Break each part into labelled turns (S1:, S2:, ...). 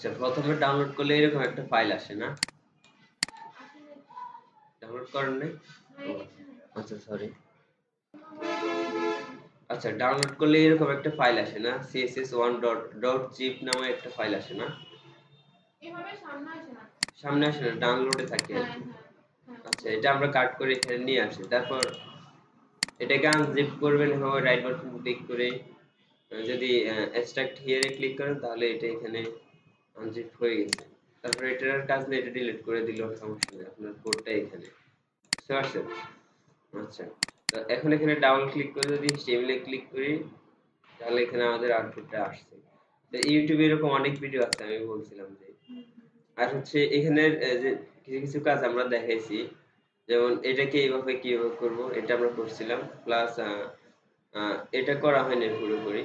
S1: আচ্ছা, প্রথমে ডাউনলোড করলে এরকম একটা ফাইল আসে না? ডাউনলোড করেন নাই? আচ্ছা, সরি। আচ্ছা, ডাউনলোড করলে এরকম একটা ফাইল আসে না? css1.zip নামে একটা ফাইল আসে না?
S2: এভাবে সামনে আসে না।
S1: সামনে আসে না, ডাউনলোডে থাকে। আচ্ছা, এটা আমরা কাট করে এখানে নিয়ে আসি। তারপর এটাকে আনজিপ করবেন এভাবে রাইট বাটন ক্লিক করে। যদি এক্সট্রাক্ট হিয়ারে ক্লিক করেন তাহলে এটা এখানে আনজিপ হয়ে গেছে। তারপর এটার আর কাজ নেই, এটা ডিলিট করে দিলেও সমস্যা নেই, আপনার কোডটা এখানে। বুঝতে পারছেন? আচ্ছা, তো এখন এখানে ডাবল ক্লিক করে যদি HTML এ ক্লিক করি তাহলে এখানে আমাদের আউটপুটটা আসছে। তো ইউটিউবে এরকম অনেক ভিডিও আছে, আমি বলছিলাম যে। আর হচ্ছে এখানে যে কিছু কিছু কাজ আমরা দেখাইছি, যেমন এটাকে এইভাবে কিভাবে করব এটা আমরা করছিলাম, প্লাস এটা করা হয়নি পুরোপুরি।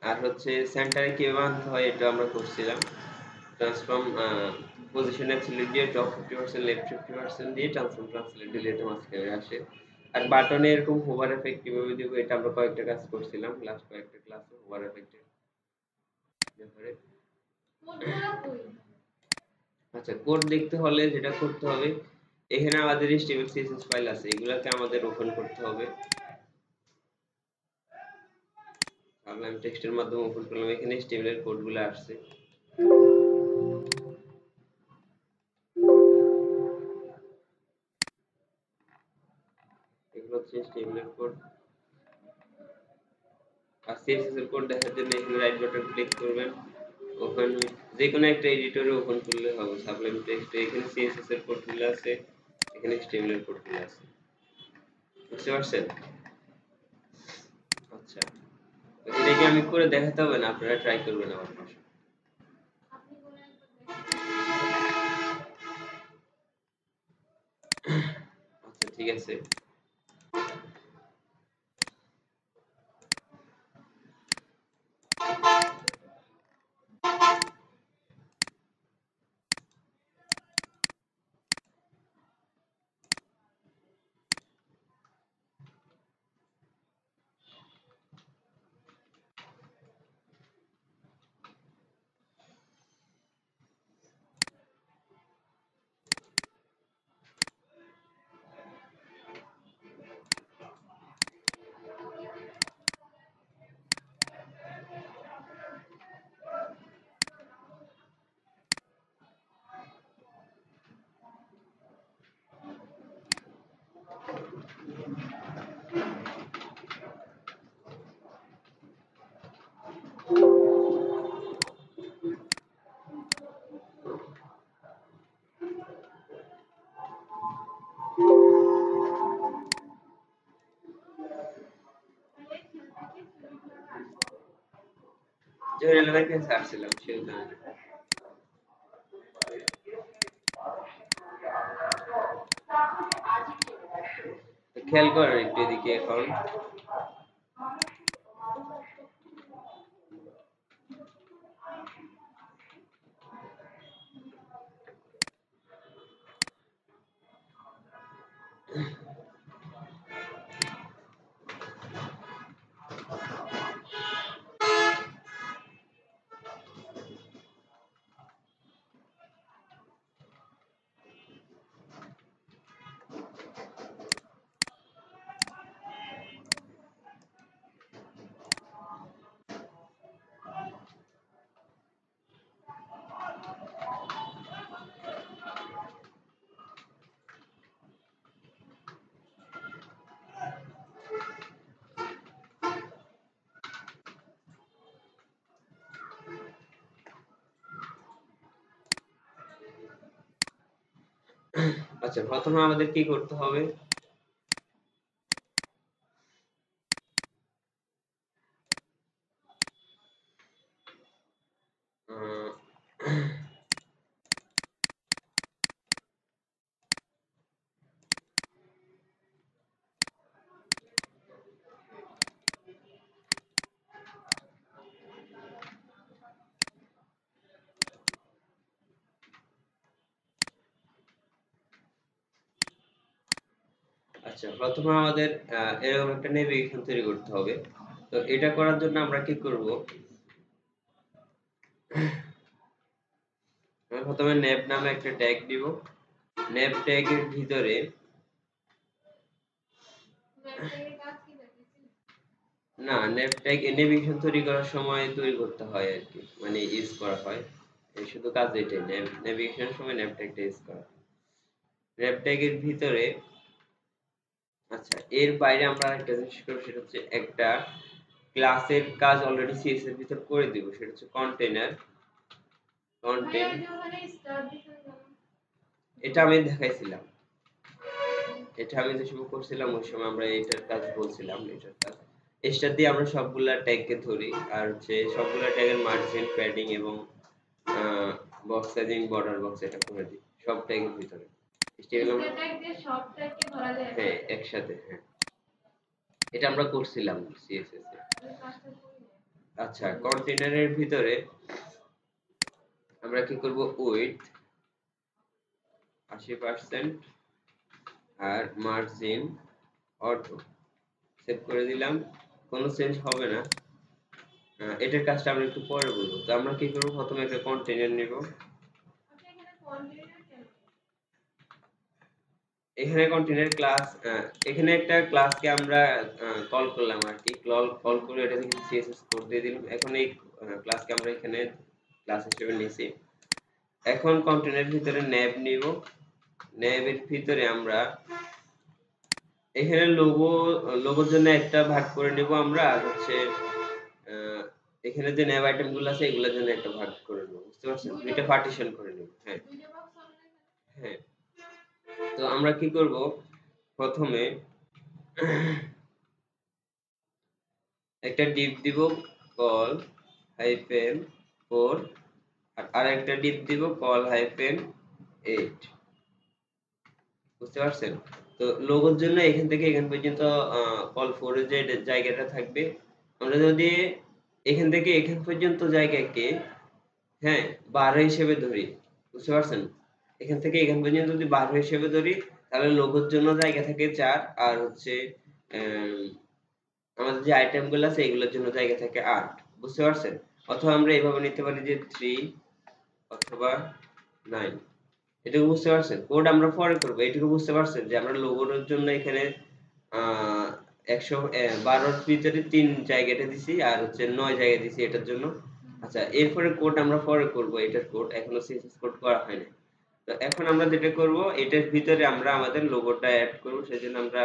S1: আর হচ্ছে সেন্টারে কিভাবে আনতে হয় এটা আমরা করছিলাম। ট্রান্সফর্ম পজিশন অ্যাবসলিউট দিয়ে টপ 50% লেফট 50% দিয়ে ট্রান্সফর্ম ট্রান্সলেট দিলে এটা মাঝখানে আসে। আর বাটনে এরকম হোভার এফেক্ট কিভাবে দিব এটা আমরা কয়েকটা কাজ করছিলাম লাস্ট কয়েকটা ক্লাসে হোভার এফেক্টের ব্যাপারে। আচ্ছা, কোড দেখতে হলে যেটা করতে হবে, এখানে আমাদের HTML CSS ফাইল আছে, এগুলাকে আমাদের ওপেন করতে হবে। তাহলে আমি টেক্সটের মাধ্যমে ওপেন করলাম, এখানে HTML এর কোডগুলো আসছে। এগুলো হচ্ছে HTML এর কোড। আর CSS এর কোড দেখার জন্য এখানে রাইট বাটন ক্লিক করবেন, ওপেন উইথ যে কোনো একটা এডিটরে ওপেন করলে হবে। সাবলাইম টেক্সট, এখানে CSS এর কোডগুলো আছে, এখানে HTML এর কোডগুলো আছে। বুঝতে পারছেন? আচ্ছা, এটা কি আমি করে দেখাতে হবে না, আপনারা ট্রাই করবেন আমার পাশে? আচ্ছা, ঠিক আছে। জহিরুল ভাইকে ছাড়ছিলাম, সেও জানে। খেয়াল করেন একটু এদিকে এখন। আচ্ছা, প্রথমে আমাদের কি করতে হবে? আচ্ছা, প্রথমে আমাদের এরকম একটা নেভিগেশন তৈরি করতে হবে। তো এটা করার জন্য আমরা কি করব? আমরা প্রথমে নেভ নামে একটা ট্যাগ দিব। নেভ ট্যাগের ভিতরে
S2: ম্যাপের কাজ কি দেখেছেন?
S1: না, নেভ ট্যাগ নেভিগেশন তৈরি করার সময় তৈরি করতে হয় আর কি, মানে ইউজ করা হয়। এই শুধু কাজ এটাই, নেভিগেশনের সময় নেভ ট্যাগটা ইউজ করা হয়। নেভ ট্যাগের ভিতরে আচ্ছা, এর বাইরে আমরা আরেকটা জিনিস করব, সেটা হচ্ছে একটা ক্লাসের কাজ অলরেডি সিএস এর ভিতর করে দিব, সেটা হচ্ছে কন্টেইনার।
S2: ভাইয়া
S1: কন্টেন
S2: ওই যে ওখানে স্টার দিছেন কেন?
S1: এটা আমি দেখাইছিলাম, এটা আমি যে সময় করছিলাম ওই সময় আমরা এটার কাজ বলছিলাম, এটার কাজ স্টার দিয়ে আমরা সবগুলা ট্যাগকে ধরি, আর হচ্ছে সবগুলা ট্যাগের মার্জিন, প্যাডিং এবং বক্স সাইজিং, বর্ডার বক্স এটা করে দিই সব ট্যাগের ভিতরে। HTML
S2: স্টার ট্যাগ দিয়ে সব ট্যাগকে ধরা যায়
S1: হ্যাঁ
S2: একসাথে।
S1: একসাথে, হ্যাঁ এটা আমরা করছিলাম সিএসএস এ।
S2: ওই কাজটা করি না।
S1: আচ্ছা, কন্টেইনারের ভিতরে আমরা কি করব, উইডথ 80% আর মার্জিন অটো সেভ করে দিলাম, কোনো চেঞ্জ হবে না। এটার কাজটা আমরা একটু পরে বলবো। তো আমরা কি করব, প্রথমে একটা কন্টেইনার নিব।
S2: আপনি এখানে কন্টেইনার কেন?
S1: এখানে কন্টেইনার ক্লাস, এখানে একটা ক্লাসকে আমরা কল করলাম আর কি, কল করে এটা থেকে সিএসএস কোড দিয়ে দিলাম। এখন এই ক্লাসকে আমরা এখানে ক্লাস হিসেবে নিয়েছি। এখন কন্টেইনারের ভিতরে নেভ নিব। নেভের ভিতরে আমরা এখানে লোগোর জন্য একটা ভাগ করে নিব আমরা, আর হচ্ছে আহ, এখানে যে নেভ আইটেম গুলো আছে এগুলোর জন্য একটা ভাগ করে নেব, বুঝতে পারছেন? দুইটা পার্টিশন করে নেব। হ্যাঁ
S2: দুইটা বক্স হবে না?
S1: হ্যাঁ। তো আমরা কি করব, প্রথমে একটা ডিপ দিব, কল হাইফেন 4, আর আরেকটা ডিপ দিব কল হাইফেন 8, বুঝতে পারছেন? তো লোগোর জন্য এখান থেকে এখান পর্যন্ত কল 4 এর যে জায়গাটা থাকবে, আমরা যদি এখান থেকে এখান পর্যন্ত জায়গাকে হ্যাঁ 12 হিসেবে ধরি, বুঝতে পারছেন? এখান থেকে এখান পর্যন্ত যদি 12 হিসেবে ধরি, তাহলে লোগোর জন্য জায়গা থাকে 4, আর হচ্ছে আম, আমাদের যে আইটেম গুলো আছে এগুলোর জন্য জায়গা থাকে 8, বুঝতে পারছেন? অথবা আমরা এভাবে নিতে পারি যে 3 অথবা 9। এটুকু বুঝতে পারছেন? কোড আমরা পরে করবো, এটুকু বুঝতে পারছেন যে আমরা লোগোর জন্য এখানে 112 ভিতরে 3 জায়গাটা দিছি, আর হচ্ছে 9 জায়গা দিছি এটার জন্য। আচ্ছা, এরপরে কোড আমরা পরে করব, এটার কোড এখনো সিএসএস কোড করা হয়নি। তো এখন আমরা যেটা করব, এটার ভিতরে আমরা আমাদের লোগোটা অ্যাড করব, সেজন্য আমরা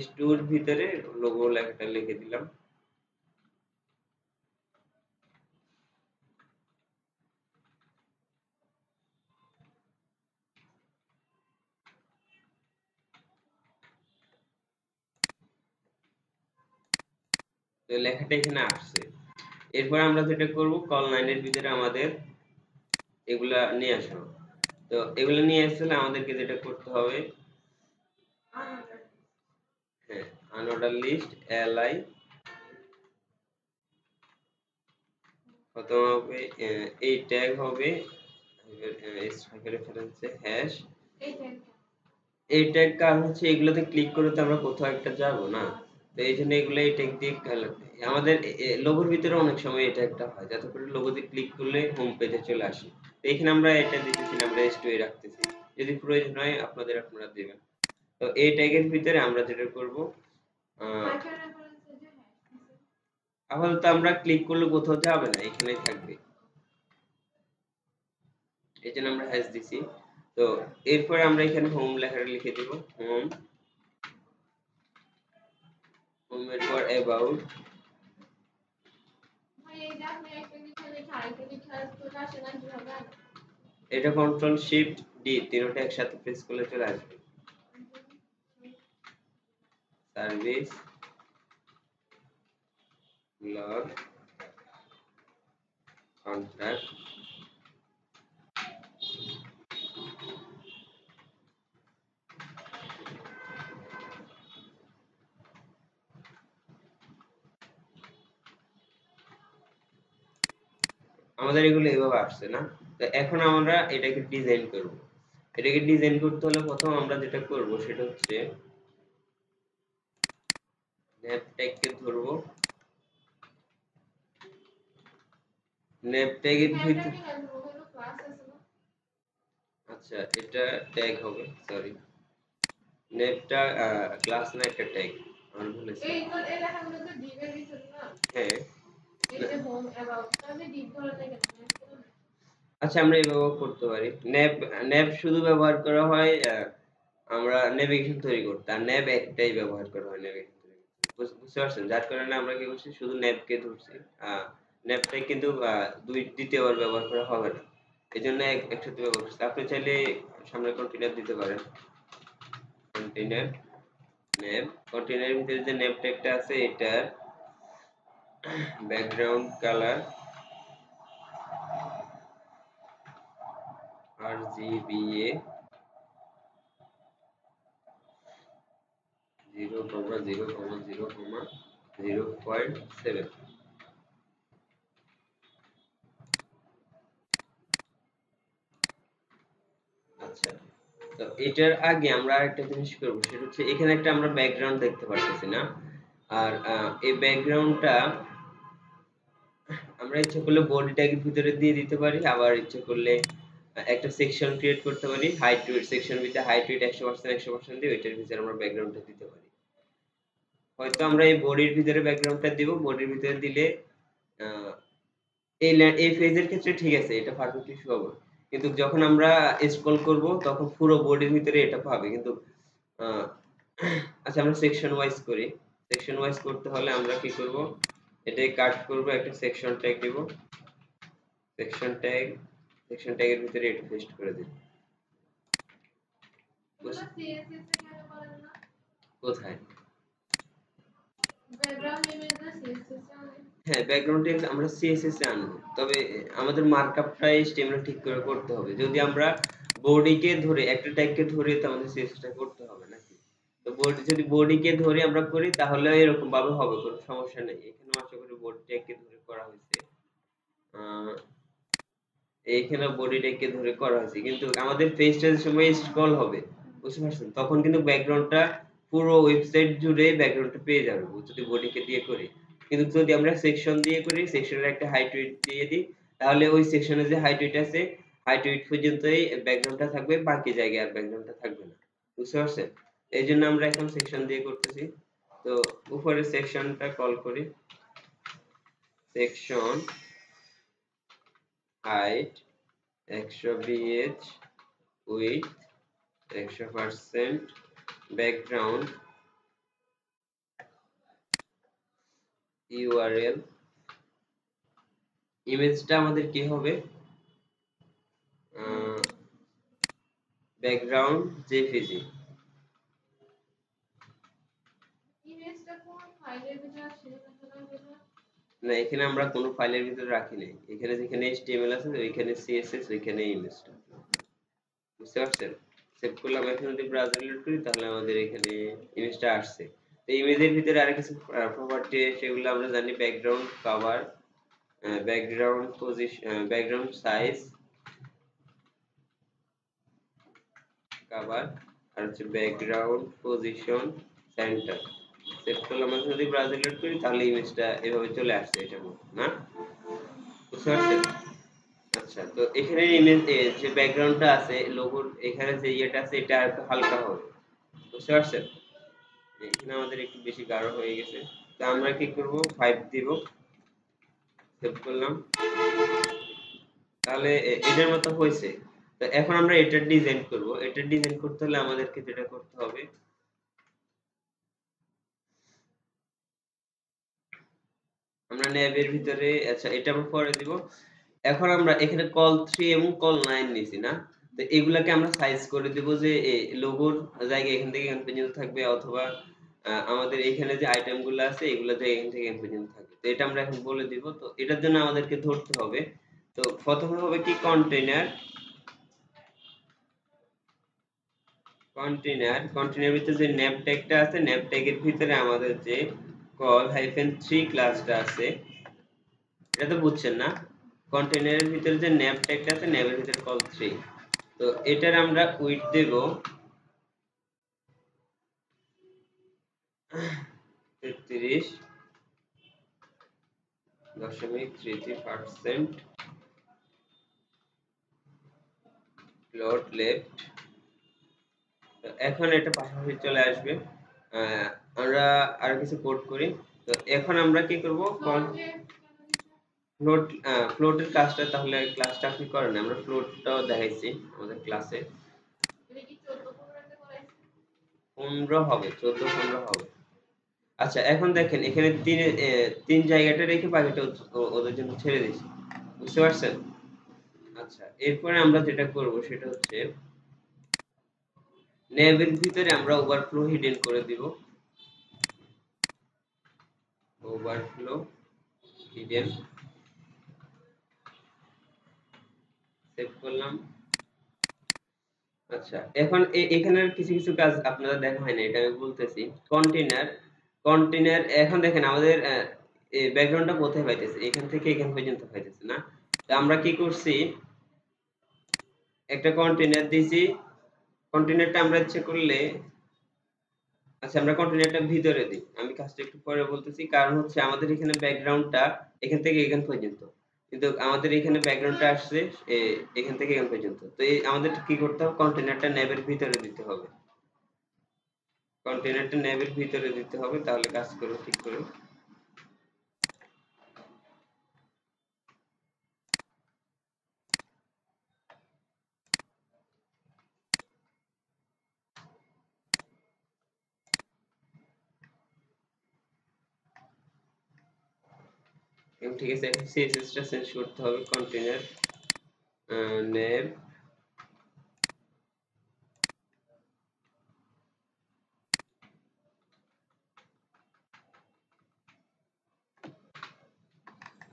S1: h2 এর ভিতরে লোগো লেখাটা লিখে দিলাম। তো লেখাটা এখানে আসছে। এরপর আমরা যেটা করব, কল লাইনের ভিতরে আমাদের এগুলা নিয়ে আসা হবে। তো এগুলো নিয়ে আসলে আমাদেরকে যেটা করতে হবে,
S2: আনঅর্ডার।
S1: হ্যাঁ আনঅর্ডার লিস্ট li, প্রথম হবে এই ট্যাগ হবে রেফারেন্সে হ্যাশ।
S2: এই ট্যাগটা।
S1: এই ট্যাগ কারণ হচ্ছে এগুলোতে ক্লিক করে তো আমরা কোথাও একটা যাব না, তো এই জন্য এগুলো এই ট্যাগ দিয়ে আমাদের লোগোর ভিতরে অনেক সময় এটা একটা হয়, যাতে করে লোগোতে ক্লিক করলে হোম পেজে চলে আসে। তো এখানে আমরা এটা দিতেছি না, আমরা s2 এ রাখতেছি, যদি প্রয়োজন হয় আপনারা দিবেন। তো এই ট্যাগের ভিতরে আমরা যেটা করব,
S2: হাইপার রেফারেন্সে যে হ্যাশ দিছেন।
S1: আপাতত আমরা ক্লিক করলে কোথাও যাবে না, এখানেই থাকবে, এই জন্য আমরা হ্যাশ দিছি। তো এরপরে আমরা এখানে হোম লেখাটা লিখে দিব, হোম, হোমের পর অ্যাবাউট।
S2: ভাই এই যে আপনি একটা লিখে আরেকটা লিখে চলে আসে না কিভাবে?
S1: এটা কন্ট্রোল শিফট ডি তিনটা একসাথে প্রেস করলে চলে আসবে। সার্ভিস লগ কন্ট্রাক্ট, আমাদের এগুলো এভাবে আসছে না। তো এখন আমরা এটাকে ডিজাইন করব। এটাকে ডিজাইন করতে হলে প্রথম আমরা যেটা করব সেটা হচ্ছে ন্যাপ ট্যাগকে ধরব, ন্যাপ ট্যাগের
S2: হ্যাঁ এটা
S1: ভিতর
S2: ঠিক আছে, ওখানে ক্লাস আছে না?
S1: আচ্ছা এটা ট্যাগ হবে, সরি নেপটা ক্লাস না একটা ট্যাগ, আমার ভুল হয়েছে।
S2: এই তো এই লেখাগুলো তো ডিভে দিছেন না,
S1: হ্যাঁ
S2: এই যে হোম অ্যাবাউট তাহলে ডিভ ধরে থাকে না।
S1: আচ্ছা আমরা এইভাবে করতে পারি। ন্যাপ ন্যাপ শুধু ব্যবহার করা হয় আমরা নেভিগেশন তৈরি করতে, আর ন্যাপ একটাই ব্যবহার করা হয় নেভিগেশন তৈরি করতে। বুঝতে পারছেন? যার কারণে আমরা কি করছি, শুধু ন্যাপকে ধরছি। ন্যাপটাই কিন্তু দ্বিতীয়বার ব্যবহার করা হবে না, এই জন্য একসাথে ব্যবহার করছি। আপনি চাইলে সামনে কন্টেনার দিতে পারেন, কন্টেনার ন্যাপ। কন্টেনারের ভিতরে যে ন্যাপ ট্যাগটা আছে এটার ব্যাকগ্রাউন্ড কালার RGBA 0,0,0,0.7। আচ্ছা, তো এটার আগে আমরা আরেকটা জিনিস করব, সেটা হচ্ছে এখানে একটা আমরা ব্যাকগ্রাউন্ড দেখতে পারতেছি না। আর এই ব্যাকগ্রাউন্ডটা আমরা ইচ্ছা করলে বডি ট্যাগের ভিতরে দিয়ে দিতে পারি, আবার ইচ্ছা করলে একটা সেকশন ক্রিয়েট করতে পারি, হাইট টু উইডথ সেকশন ভিতরে হাইট উইডথ 100% দিয়ে ওইটার ভিতরে আমরা ব্যাকগ্রাউন্ডটা দিতে পারি। হয়তো আমরা এই বডির ভিতরে ব্যাকগ্রাউন্ডটা দিব, বডির ভিতরে দিলে আহ, এই ফেজের ক্ষেত্রে ঠিক আছে, এটা পারফেক্টলি শো হবে। কিন্তু যখন আমরা স্ক্রল করব তখন পুরো বডির ভিতরে এটা পাবে, কিন্তু আহ, আচ্ছা আমরা সেকশন ওয়াইজ করি। সেকশন ওয়াইজ করতে হলে আমরা কি করব, এটাই কাট করব, একটা সেকশন ট্যাগ দিব, সেকশন ট্যাগ, সেকশন ট্যাগের ভিতরে এটা পেস্ট করে দিই।
S2: ওগুলো সিএসএস এ কেন করেন না?
S1: কোথায়?
S2: ব্যাকগ্রাউন্ড ইমেজটা সিএসএস এ আনে।
S1: হ্যাঁ ব্যাকগ্রাউন্ড টেক্সট আমরা সিএসএস এ আনবো, তবে আমাদের মার্কআপটা HTML ঠিক করে করতে হবে। যদি আমরা বডিকে ধরে একটা ট্যাগকে ধরে তো আমাদের সিএসএস টা করতে হবে নাকি? তো বডি যদি বডিকে ধরে আমরা করি তাহলে এরকম ভাবে হবে, কোনো সমস্যা নেই। এখানে আশা করি বডি ট্যাগকে ধরে করা হয়েছে, আহ এইখানে বডি ট্যাগকে ধরে করা হয়েছে, কিন্তু আমাদের পেজটার সময় স্ক্রল হবে, বুঝতে পারছেন? তখন কিন্তু ব্যাকগ্রাউন্ডটা পুরো ওয়েবসাইট জুড়ে ব্যাকগ্রাউন্ডটা পেয়ে যাবে যদি বডিকে দিয়ে করি। কিন্তু যদি আমরা সেকশন দিয়ে করি, সেকশনের একটা হাইট উইডথ দিয়ে দিই, তাহলে ওই সেকশনে যে হাইট উইডথ আছে, হাইট উইডথ পর্যন্তই ব্যাকগ্রাউন্ডটা থাকবে, বাকি জায়গায় আর ব্যাকগ্রাউন্ডটা থাকবে না। বুঝতে পারছেন? এই জন্য আমরা এখন সেকশন দিয়ে করতেছি। তো উপরে সেকশনটা কল করি, section height 100 with 100%, background URL, ইমেজটা আমাদের কি হবে, ব্যাকগ্রাউন্ড জেপিজি।
S2: ইমেজটা কোন ফাইলের ভিতরে ছিল না?
S1: না এখানে আমরা কোনো ফাইলের ভিতরে রাখি নাই, এখানে যেখানে HTML আছে ওইখানে CSS, ওইখানে ইমেজটা। বুঝতে পারছেন? সেভ করলাম, এখন যদি ব্রাউজার লোড করি তাহলে আমাদের এখানে ইমেজটা আসছে। তো ইমেজের ভিতরে আরো কিছু প্রপার্টি, সেগুলো আমরা জানি, background cover, background position, background size cover, আর হচ্ছে ব্যাকগ্রাউন্ড পজিশন সেন্টার। সেভ করলাম, এখন যদি ব্রাউজার লোড করি তাহলে ইমেজটা এভাবে চলে আসছে এটার মধ্যে না? বুঝতে পারছেন? আচ্ছা, তো এখানে ইমেজ যে ব্যাকগ্রাউন্ডটা আছে লোগোর এখানে যে ইয়েটা আছে এটা একটু হালকা হবে, বুঝতে পারছেন? এখানে আমাদের একটু বেশি গাঢ় হয়ে গেছে। তো আমরা কি করব, 5 দিব, সেভ করলাম, তাহলে এটার মতো হয়েছে। তো এখন আমরা এটার ডিজাইন করব। এটার ডিজাইন করতে হলে আমাদেরকে যেটা করতে হবে, আমরা ন্যাবের ভিতরে, আচ্ছা এটা আমরা পরে দিব। এখন আমরা এখানে কল 3 এবং কল 9 নিছি না? তো এগুলাকে আমরা সাইজ করে দেব, যে লোগোর জায়গা এখান থেকে এখান পর্যন্ত থাকবে, অথবা আমাদের এখানে যে আইটেম গুলো আছে এগুলো যে এখান থেকে এখান পর্যন্ত থাকবে। তো এটা আমরা এখন বলে দিব। তো এটার জন্য আমাদেরকে ধরতে হবে, তো প্রথমে হবে কি, কন্টেইনার, কন্টেইনার ভিতরে যে ন্যাপ ট্যাগটা আছে, ন্যাপ ট্যাগের ভিতরে আমাদের যে কল হাইফেন 3 ক্লাসটা আছে, এটা তো বুঝছেন না? কন্টেইনারের ভিতরে যে ন্যাপ ট্যাগটা আছে, ন্যাপের ভিতরে কল 3। তো এটার আমরা উইডথ দেব 33.33%, ফ্লোট লেফট। এখন এটা পাশাপাশি চলে আসবে। আমরা আর কিছু কোড করি। তো এখন আমরা কি করব, ফ্লোটের কাজটা তাহলে ক্লাসটা আপনি করেন, আমরা ফ্লোটটাও দেখাইছি আমাদের ক্লাসে। 15 হবে, 14 15 হবে। আচ্ছা এখন দেখেন এখানে তিন জায়গাটা রেখে বাকিটা ওদের জন্য ছেড়ে দিয়েছি, বুঝতে পারছেন? আচ্ছা এরপরে আমরা যেটা করব সেটা হচ্ছে নেভের ভিতরে আমরা ওভারফ্লো হিডেন করে দিব। ওভারফ্লো হিডেন সেভ করলাম। আচ্ছা এখন এখানের কিছু কিছু কাজ আপনারা দেখা হয় না, এটা আমি বলতেছি। কন্টেইনার এখন দেখেন আমাদের ব্যাকগ্রাউন্ডটা কোথায় পাইতেছে, এখান থেকে এখান পর্যন্ত পাইতেছে না। তো আমরা কি করছি, একটা কন্টেইনার দিয়েছি। কন্টেইনারটা আমরা ইচ্ছে করলে, আচ্ছা আমরা কন্টেইনারটা ভিতরে দিই, আমি কাজটা একটু পরে বলতেছি। কারণ হচ্ছে আমাদের এখানে ব্যাকগ্রাউন্ডটা এখান থেকে এখান পর্যন্ত, কিন্তু আমাদের এখানে ব্যাকগ্রাউন্ডটা আসছে এখান থেকে এখান পর্যন্ত। তো আমাদের কি করতে হবে, কন্টেইনারটা ন্যাবের ভিতরে দিতে হবে। কন্টেইনারটা ন্যাবের ভিতরে দিতে হবে, তাহলে কাজ করবে ঠিক করে। ঠিক আছে, এখন সিএসএস টা চেঞ্জ করতে হবে। কন্টেইনার ন্যাব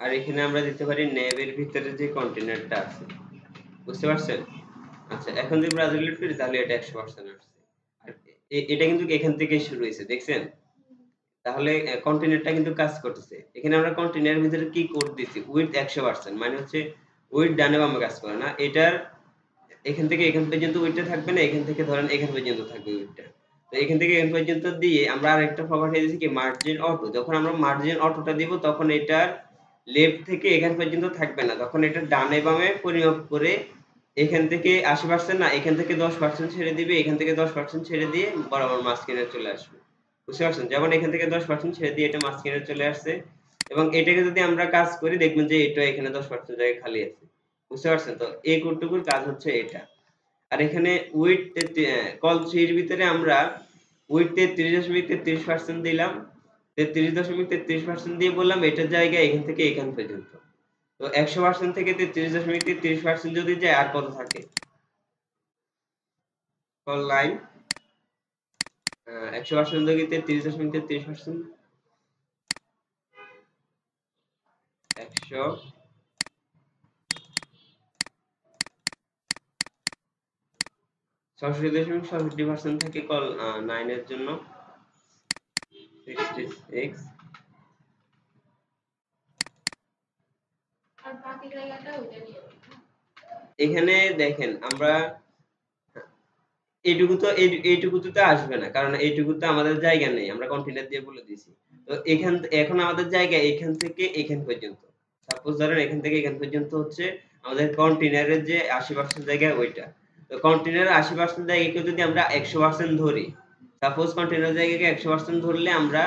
S1: আর এখানে আমরা দিতে পারি ন্যাবের ভিতরে যে কন্টেইনারটা আছে, বুঝতে পারছেন? আচ্ছা এখন যদি ব্রাউজার লোড করি তাহলে এটা 100% আসছে। আর এটা কিন্তু এখান থেকেই শুরু হয়েছে, দেখছেন? তাহলে কন্টেইনারটা কিন্তু কাজ করতেছে। এখানে আমরা কন্টেইনারের ভিতরে কি কোড দিছি, উইডথ 100%, মানে হচ্ছে উইডথ ডানে বামে কাজ করে না, এটার এখান থেকে এখান পর্যন্ত উইডথটা থাকবে না, এখান থেকে ধরেন এখান পর্যন্ত থাকবে উইডথটা। তো এখান থেকে এখান পর্যন্ত দিয়ে আমরা আরেকটা প্রপার্টি দিয়েছি কি, মার্জিন অটো। যখন আমরা মার্জিন অটোটা দিব তখন এটার লেফট থেকে এখান পর্যন্ত থাকবে না, তখন এটা ডানে বামে পরিমাপ করে এখান থেকে 80% না এখান থেকে 10% ছেড়ে দিবে, এখান থেকে 10% ছেড়ে দিয়ে বরাবর মাঝখানে চলে আসবে, বুঝতে পারছেন? যেমন এখান থেকে 10% ছেড়ে দিয়ে এটা মাঝখানে চলে আসছে। এবং এটাকে যদি আমরা কাজ করি দেখবেন যে এটা এখানে 10% জায়গা খালি আছে, বুঝতে পারছেন? তো এই কোডটুকুর কাজ হচ্ছে এটা। আর এখানে উইডথ কল 3 এর ভিতরে আমরা উইডথ 33.33% দিলাম। 33.33% দিয়ে বললাম এটার জায়গা এখান থেকে এখান পর্যন্ত। তো 100% থেকে 33.33% যদি যায় আর কত থাকে, কল লাইন 100% থেকে 33.33%, 100 66.67% থাকে কল 9 এর জন্য। 66
S2: আর বাকি জায়গাটা ওইটা নিয়ে
S1: এখানে দেখেন আমরা এইটুকুতে আসবে না, কারণ এইটুকুতে আমাদের জায়গা নেই, আমরা কন্টেইনার দিয়ে বলে দিয়েছি। তো এখন আমাদের জায়গা এখান থেকে এখান পর্যন্ত। সাপোজ ধরেন এখান থেকে এখান পর্যন্ত হচ্ছে আমাদের কন্টেইনারের যে 80% জায়গা ওইটা। তো কন্টেইনারের 80% জায়গাকে যদি আমরা 100% ধরি, সাপোজ কন্টেইনার জায়গাকে 100% ধরলে আমরা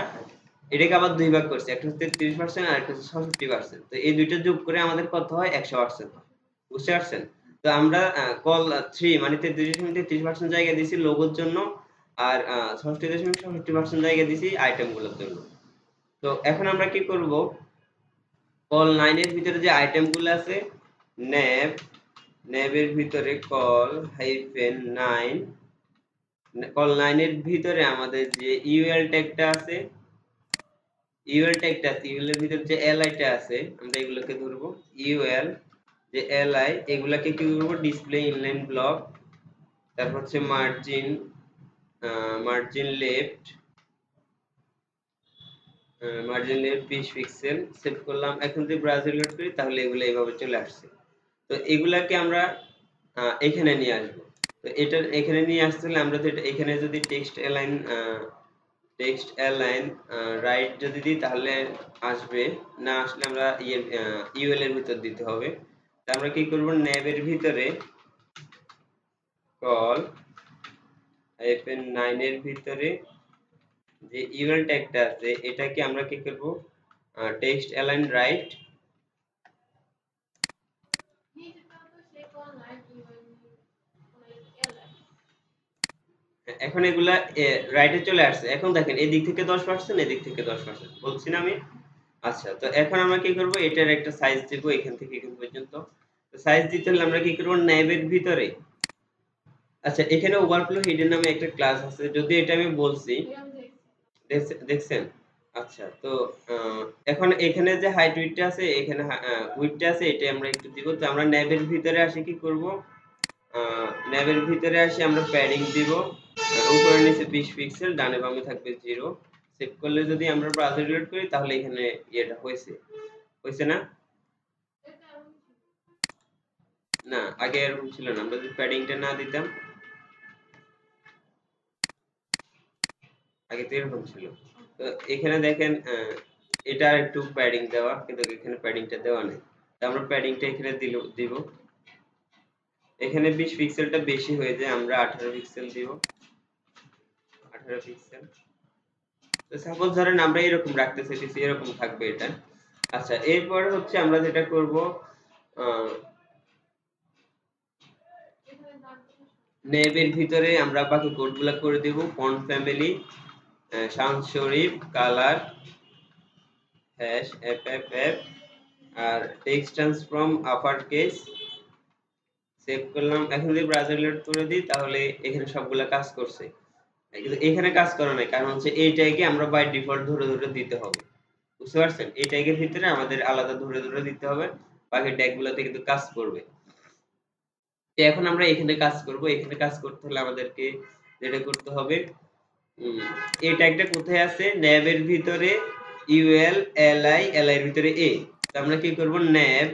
S1: এটাকে আবার দুই ভাগ করছি, একটা হচ্ছে 33% আর একটা হচ্ছে 66%। তো এই দুইটা যোগ করে আমাদের কত হয়, 100%, বুঝতে পারছেন? তো আমরা কল 3 মানে 33.33% জায়গা দিছি লোগোর জন্য, আর 66.67% জায়গা দিছি আইটেমগুলোর জন্য। তো এখন আমরা কি করব, কল 9 এর ভিতরে যে আইটেমগুলো আছে, nav এর ভিতরে কল হাইফেন 9, কল 9 এর ভিতরে আমাদের যে ইউএল ট্যাগটা আছে, ইউএল এর ভিতরে যে li টা আছে আমরা এগুলোকে ধরবো। ইউএল যে li এগুলাকে কি করব, ডিসপ্লে ইনলাইন ব্লক, তারপর হচ্ছে মার্জিন লেফট 20 পিক্সেল সেট করলাম। এখন যদি ব্রাউজার লোড করি তাহলে এগুলো এইভাবে চলে আসছে। তো এগুলাকে আমরা এখানে নিয়ে আসব। তো এটা এখানে নিয়ে আসতে হলে আমরা যদি এখানে যদি টেক্সট অ্যালাইন রাইট যদি দিই তাহলে আসবে, না আসলে আমরা ইউএল এর ভিতর দিতে হবে। তো আমরা কি করব, ন্যাব এর ভিতরে কল হাইফেন 9 এর ভিতরে যে ইউএল ট্যাগটা আছে এটাকে আমরা কি করব টেক্সট অ্যালাইন রাইট। এখন এগুলা রাইটে চলে আসছে। এখন দেখেন এদিক থেকে 10% এদিক থেকে 10% বলছি না আমি। আচ্ছা, তো এখন আমরা কি করব, এটার একটা সাইজ দেব এখান থেকে এখান পর্যন্ত। তো সাইজ দিতে হলে আমরা কি করব, ন্যাবের ভিতরে, আচ্ছা এখানে ওভারফ্লো হিডেন নামে একটা ক্লাস আছে, যদি এটা আমি বলছি দেখছেন। আচ্ছা, তো এখন এখানে যে হাইট উইডটা আছে, এখানে উইডটা আছে, এটা আমরা একটু দিব। তো আমরা ন্যাবের ভিতরে আসি কি করব, ন্যাবের ভিতরে আসি আমরা প্যাডিং দিব, উপরে নিচে 20 পিক্সেল, ডানে বামে থাকবে 0। সেভ করলে যদি আমরা ব্রাউজার রিলোড করি তাহলে এখানে এটা হয়েছে না? না, আগে এরকম ছিল না। আমরা যদি প্যাডিংটা না দিতাম, আগে তো এরকম ছিল। তো এখানে দেখেন এটা একটু প্যাডিং দেওয়া, কিন্তু এখানে প্যাডিংটা দেওয়া নেই। তো আমরা প্যাডিংটা এখানে দিব। এখানে 20 পিক্সেলটা বেশি হয়ে যায়, আমরা 18 পিক্সেল দিব, 18 পিক্সেল। তো সাপোজ ধরেন আমরা এরকম রাখতে চাইতেছি, এরকম থাকবে এটা। আচ্ছা, এরপর হচ্ছে আমরা যেটা করব, নেবের ভিতরে আমরা বাকি কোডগুলো করে দেব। Font family, sans serif, colour, hash FFF, আর text transform upper case. Save করলাম। এখন যদি ব্রাউজার লোড করে দিই তাহলে এখানে সবগুলা কাজ করছে, কিন্তু এখানে কাজ করে নাই, কারণ হচ্ছে এই ট্যাগে আমরা বাই ডিফল্ট ধরে ধরে দিতে হবে। বুঝতে পারছেন? এই ট্যাগের ভিতরে আমাদের আলাদা ধরে ধরে দিতে হবে, বাকি ট্যাগগুলোতে কিন্তু কাজ করবে। তো এখন আমরা এখানে কাজ করব। এখানে কাজ করতে হলে আমাদেরকে যেটা করতে হবে, এই ট্যাগটা কোথায় আছে, ন্যাবের ভিতরে ইউএল এলআই, এলআই এর ভিতরে এ। তো আমরা কি করব, ন্যাব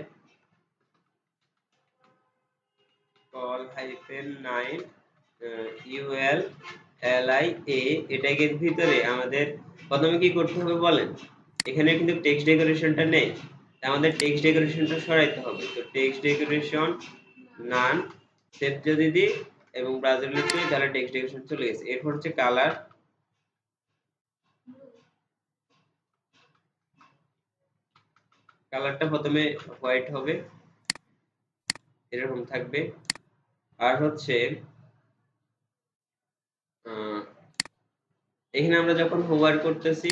S1: কল হাইফেন 9 ইউএল এলআই এ, এই ট্যাগের ভিতরে আমাদের প্রথমে কি করতে হবে বলেন, এখানে কিন্তু টেক্সট ডেকোরেশনটা নেই, আমাদের টেক্সট ডেকোরেশনটা সরাইতে হবে। তো টেক্সট ডেকোরেশন নান, সেভ যদি দিই এবং ব্রাউজার লোড করি তাহলে টেক্সট ডেকোরেশন চলে গেছে। এরপর হচ্ছে কালার, কালারটা প্রথমে হোয়াইট হবে, এরকম থাকবে। আর হচ্ছে এখানে আমরা যখন হোভার করতেছি,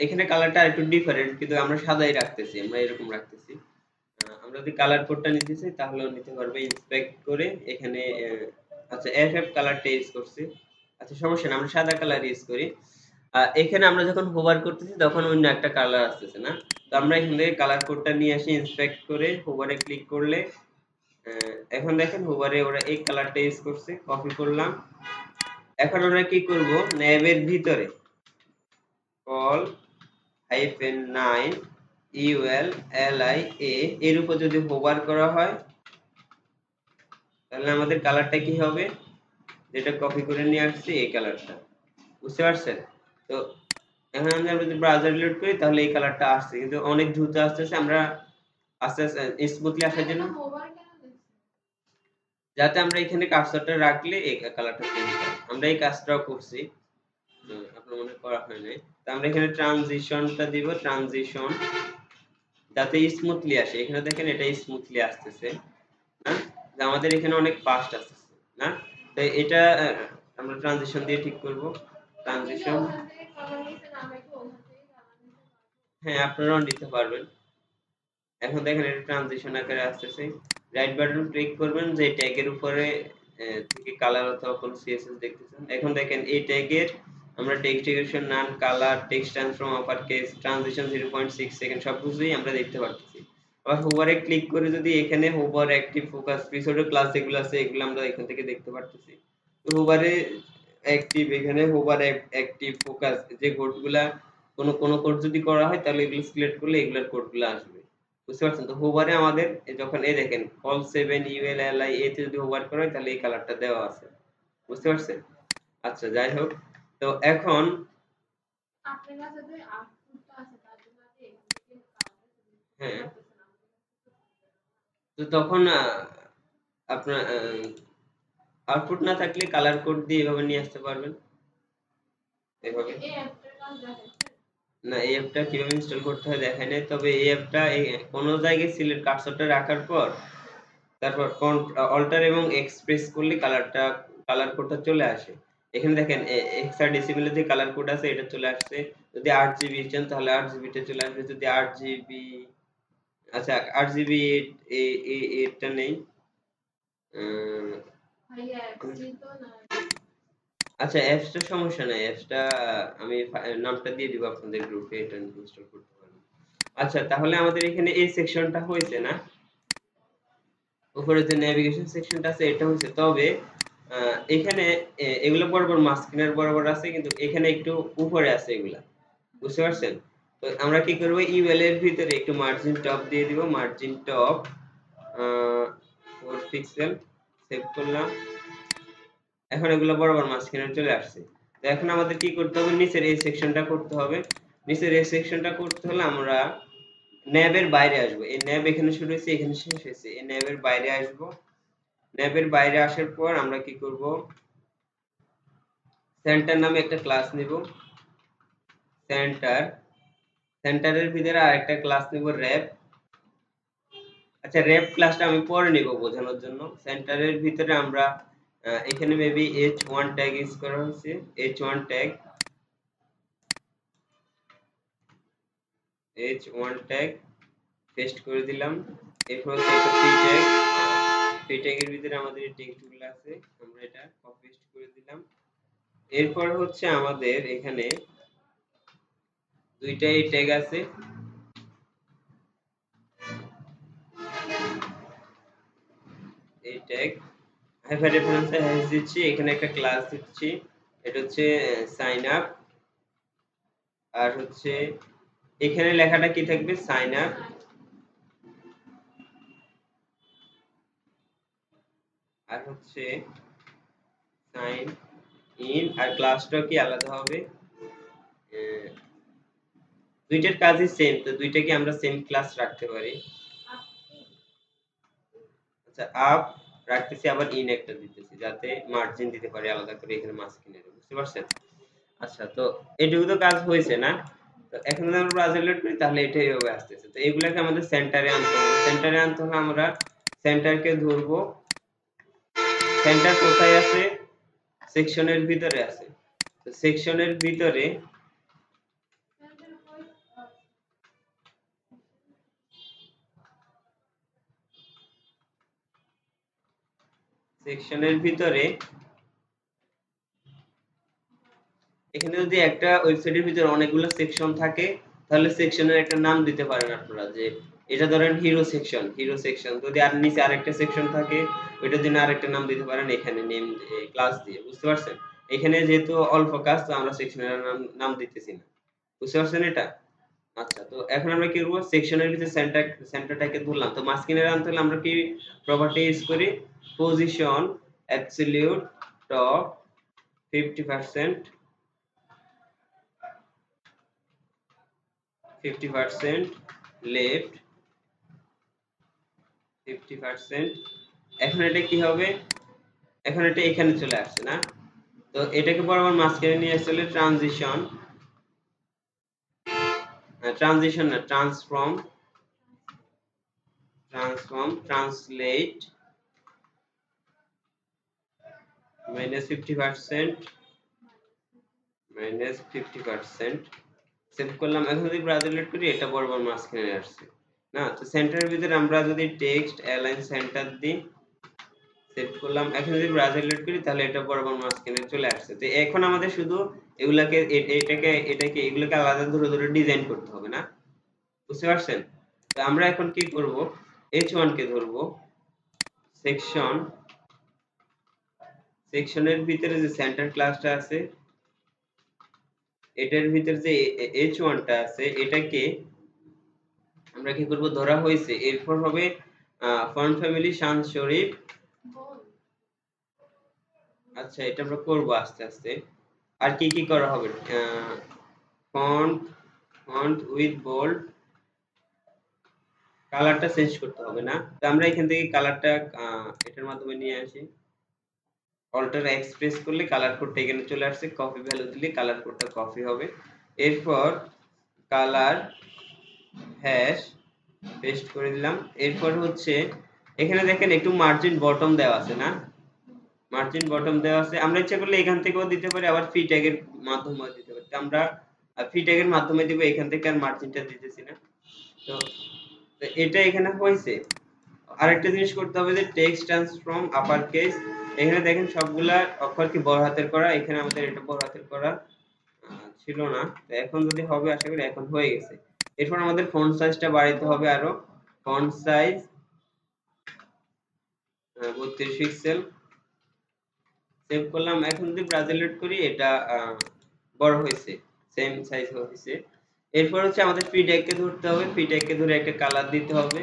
S1: এখানে কালারটা একটু ডিফারেন্ট, কিন্তু আমরা সাদাই রাখতেছি, আমরা এরকম রাখতেছি। আমরা যদি কালার কোডটা নিতে চাই তাহলেও নিতে পারবে, ইন্সপেক্ট করে এখানে আচ্ছা এফএফ কালারটা ইউজ করছি। আচ্ছা সমস্যা না, আমরা সাদা কালার ইউজ করি। এখানে আমরা যখন হোভার করতেছি তখন অন্য একটা কালার আসতেছে না, তো আমরা এখান থেকে কালার কোডটা নিয়ে আসি, ইন্সপেক্ট করে হোভারে ক্লিক করলে এখন দেখেন হোভারে ওরা এই কালারটা ইউজ করছে, কপি করলাম। এখন আমরা কি করব, ন্যাবের ভিতরে কল হাইফেন 9 ইউএল এলআই এ এর উপর যদি হোভার করা হয় তাহলে আমাদের কালারটা কি হবে, যেটা কপি করে নিয়ে আসছি এই কালারটা। বুঝতে পারছেন? তো এখন আমরা যদি ব্রাউজার লোড করি তাহলে এই কালারটা আসছে, কিন্তু অনেক দ্রুত আসতেছে। আমরা আস্তে আস্তে স্মুথলি আসার জন্য, যাতে আমরা এখানে কার্সরটা রাখলে এই কালারটা চেঞ্জ হয়। আমরা এই কাজটাও করছি, আপনার মনে করা হয় নাই। তো আমরা এখানে ট্রানজিশনটা দিব, ট্রানজিশন যাতে স্মুথলি আসে। এখানে দেখেন এটা স্মুথলি আসতেছে না, যে আমাদের এখানে অনেক ফাস্ট আসতেছে না। তো এটা আমরা ট্রানজিশন দিয়ে ঠিক করব। ট্রানজিশন, হ্যাঁ আপনারাও নিতে পারবেন। এখন দেখেন এটা ট্রানজিশন আকারে আসতেছে। রাইট বাটন ক্লিক করবেন যে ট্যাগের উপরে থেকে কালার অথবা কোন সিএসএস দেখতেছেন। এখন দেখেন এই ট্যাগের আমরা text decoration, none, colour, text transform, upper case, transition 0.6 second সবকিছুই আমরা দেখতে পাচ্ছি। আবার হোভারে ক্লিক করে যদি এখানে হোভার অ্যাক্টিভ ফোকাস পিছনের ক্লাস যেগুলো আছে এগুলো আমরা এখান থেকে দেখতে পাচ্ছি। তো হোভারে অ্যাক্টিভ, এখানে হোভার অ্যাক্টিভ ফোকাস যে কোডগুলা, কোন কোড যদি করা হয় তাহলে এগুলো সিলেক্ট করলে এগুলোর কোডগুলো আসবে। বুঝতে পারছেন? তো হোভারে আমাদের যখন এই দেখেন কল 7 ইউএল এলআই এ তে যদি হোভার করা হয় তাহলে এই কালারটা দেওয়া আছে। বুঝতে পারছেন? আচ্ছা যাই হোক, তো এখন
S2: আপনার কাছে যে আউটপুটটা আছে তার জন্য আপনি এখান থেকে
S1: হ্যাঁ, তো তখন আপনার আউটপুট না থাকলে কালার কোড দিয়ে এভাবে নিয়ে আসতে পারবেন এভাবে।
S2: এই অ্যাপটার নাম দেখাচ্ছে?
S1: না, এই অ্যাপটা কিভাবে ইনস্টল করতে হয় দেখায় নাই, তবে এই অ্যাপটা কোনো জায়গায় সিলেক্ট কার্সরটা রাখার পর তারপর অল্টার এবং এক্সপ্রেস করলে কালার কোডটা চলে আসে। এখানে দেখেন হেক্সাডেসিমেলে যে কালার কোড আছে এটা চলে আসছে। যদি 8 জিবি চান তাহলে 8 জিবি টা চলে আসবে। যদি 8 জিবি, আচ্ছা 8 জিবি এটা নেই।
S2: ভাইয়া অ্যাপসই তো না।
S1: আচ্ছা অ্যাপসটা সমস্যা নাই, অ্যাপসটা আমি নামটা দিয়ে দিব আপনাদের গ্রুপে, এটা ইনস্টল করতে পারবেন। আচ্ছা তাহলে আমাদের এখানে এই সেকশনটা হয়েছে না, উপরে যে নেভিগেশন সেকশনটা আছে এটা হয়েছে। তবে এখানে এগুলো বরাবর মাঝখানের বরাবর আছে, কিন্তু এখানে একটু উপরে আছে এগুলা, বুঝতে পারছেন? তো আমরা কি করব, ইউএল এর ভিতরে একটু মার্জিন টপ দিয়ে দিব, মার্জিন টপ 4 পিক্সেল, সেভ করলাম। এখন এগুলো বরাবর মাঝখানে চলে আসছে। তো এখন আমাদের কি করতে হবে, নিচের এই সেকশনটা করতে হবে। নিচের এই সেকশনটা করতে হলে আমরা ন্যাবের বাইরে আসবো। এই ন্যাব এখানে শুরু হয়েছে, এখানে শেষ হয়েছে, এই ন্যাবের বাইরে আসবো। ন্যাবের বাইরে আসার পর আমরা কি করব, সেন্টার নামে একটা ক্লাস নিব। সেন্টার, সেন্টারের ভিতরে আরেকটা ক্লাস নিব র‍্যাপ। আচ্ছা র‍্যাপ ক্লাসটা আমি পরে নিব বোঝানোর জন্য। সেন্টারের ভিতরে আমরা এখানে মেবি h1 ট্যাগ ইউজ করা হয়েছে, h1 tag, h1 tag paste করে দিলাম। এরপর হচ্ছে একটা ফ্রি ট্যাগ, ফ্রি ট্যাগের ভিতরে আমাদের এই টেক্সটগুলো আছে, আমরা এটা কপি পেস্ট করে দিলাম। এরপর হচ্ছে আমাদের এখানে দুইটাই ট্যাগ আছে, এই ট্যাগ হাইপার রেফারেন্সে হ্যাশ দিচ্ছি, এখানে একটা ক্লাস দিচ্ছি, এটা হচ্ছে সাইন আপ। আর হচ্ছে এখানে লেখাটা কি থাকবে, সাইন আপ। আর হচ্ছে সাইন ইন, আর ক্লাসটা কি আলাদা হবে, দুইটার কাজই সেম, তো দুইটাকে আমরা সেম ক্লাস রাখতে পারি। আচ্ছা আপ রাখতেছি, আবার ইন একটা দিতেছি যাতে মার্জিন দিতে পারি আলাদা করে এখানে মাঝখানে, বুঝতে পারছেন? আচ্ছা তো এটুকু তো কাজ হয়েছে না? তো এখন যদি আমরা ব্রাউজার লোড করি তাহলে এটা এইভাবে আসতেছে। তো এগুলাকে আমাদের সেন্টারে আনতে হবে। সেন্টারে আনতে হলে আমরা সেন্টারকে ধরবো। সেন্টার কোথায় আছে, সেকশনের ভিতরে আছে। তো সেকশনের ভিতরে সেকশনের ভিতরে এখানে যদি একটা ওয়েবসাইটের ভিতরে অনেকগুলো সেকশন থাকে তাহলে সেকশনের একটা নাম দিতে পারেন আপনারা, যে এটা ধরেন হিরো সেকশন, হিরো সেকশন। যদি আর নিচে আরেকটা সেকশন থাকে ওইটার জন্য আরেকটা নাম দিতে পারেন এখানে নেম ক্লাস দিয়ে, বুঝতে পারছেন? এখানে যেহেতু অল্প কাজ তো আমরা সেকশনের নাম দিতেছি না, বুঝতে পারছেন এটা? আচ্ছা তো এখন আমরা কি করব, সেকশনের ভিতরে সেন্টারটাকে ধরলাম। তো মাঝখানে আনতে হলে আমরা কি প্রপার্টি ইউজ করি, পজিশন অ্যাবসলিউট টপ 50%, 50% লেফট, 50%। এখন এটা কি হবে, এখন এটা এখানে চলে আসছে না? তো এটাকে বরাবর মাঝখানে নিয়ে আসলে ট্রানজিশন, ট্রানজিশন না ট্রান্সফর্ম, ট্রান্সলেট -50%, -50%, সেভ করলাম। এখন যদি ব্রাউজার লোড করি এটা বরাবর মাঝখানে আসছে না? তো সেন্টারের ভিতরে আমরা যদি টেক্সট অ্যালাইন সেন্টার দিই, সেভ করলাম। এখন যদি ব্রাউজার লোড করি তাহলে এটা বরাবর মাঝখানে চলে আসছে। তো এখন আমাদের শুধু এগুলাকে এটাকে এগুলোকে আলাদা ধরে ধরে ডিজাইন করতে হবে না, বুঝতে পারছেন? তো আমরা এখন কি করব, h1 কে ধরবো, সেকশন, সেকশনের ভিতরে যে সেন্টার ক্লাসটা আছে এটার ভিতরে যে h1 টা আছে এটাকে আমরা কি করব, ধরা হয়েছে। এরপর হবে ফন্ট ফ্যামিলি শান শরীফ। আচ্ছা এটা আমরা করব আস্তে আস্তে। আর কি কি করা হবে, ফন্ট, ফন্ট উইথ বোল্ড, কালারটা চেঞ্জ করতে হবে না। তো আমরা এখান থেকে কালারটা এটার মাধ্যমে নিয়ে আসি। অল্টার এক্স প্রেস করলে কালার কোডটা এখানে চলে আসছে, কপি ভ্যালু দিলে কালার কোডটা কপি হবে। এরপর কালার হ্যাশ পেস্ট করে দিলাম। এরপর হচ্ছে এখানে দেখেন একটু মার্জিন বটম দেওয়া আছে না, মার্জিন বটম দেওয়া আছে। আমরা ইচ্ছা করলে এখান থেকেও দিতে পারি, আবার ফি ট্যাগের মাধ্যমেও দিতে পারি। তো আমরা ফি ট্যাগের মাধ্যমে দিব, এখান থেকে আর মার্জিনটা দিতেছি না। তো এটা এখানে হয়েছে। আরেকটা জিনিস করতে হবে যে টেক্সট ট্রান্সফর্ম আপার কেস। এখানে দেখেন সবগুলা অক্ষর কি বড় হাতের করা, এখানে আমাদের এটা বড় হাতের করা ছিল না। তো এখন যদি হবে, আশা করি এখন হয়ে গেছে। এরপর আমাদের ফন্ট সাইজটা বাড়াইতে হবে আরো। ফন্ট সাইজ 32 পিক্সেল সেভ করলাম। এখন যদি ব্রাউজার লোড করি, এটা বড় হয়েছে, সেম সাইজ হয়েছে। এরপর হচ্ছে আমাদের পি ট্যাগকে ধরতে হবে, পি ট্যাগকে ধরে একটা কালার দিতে হবে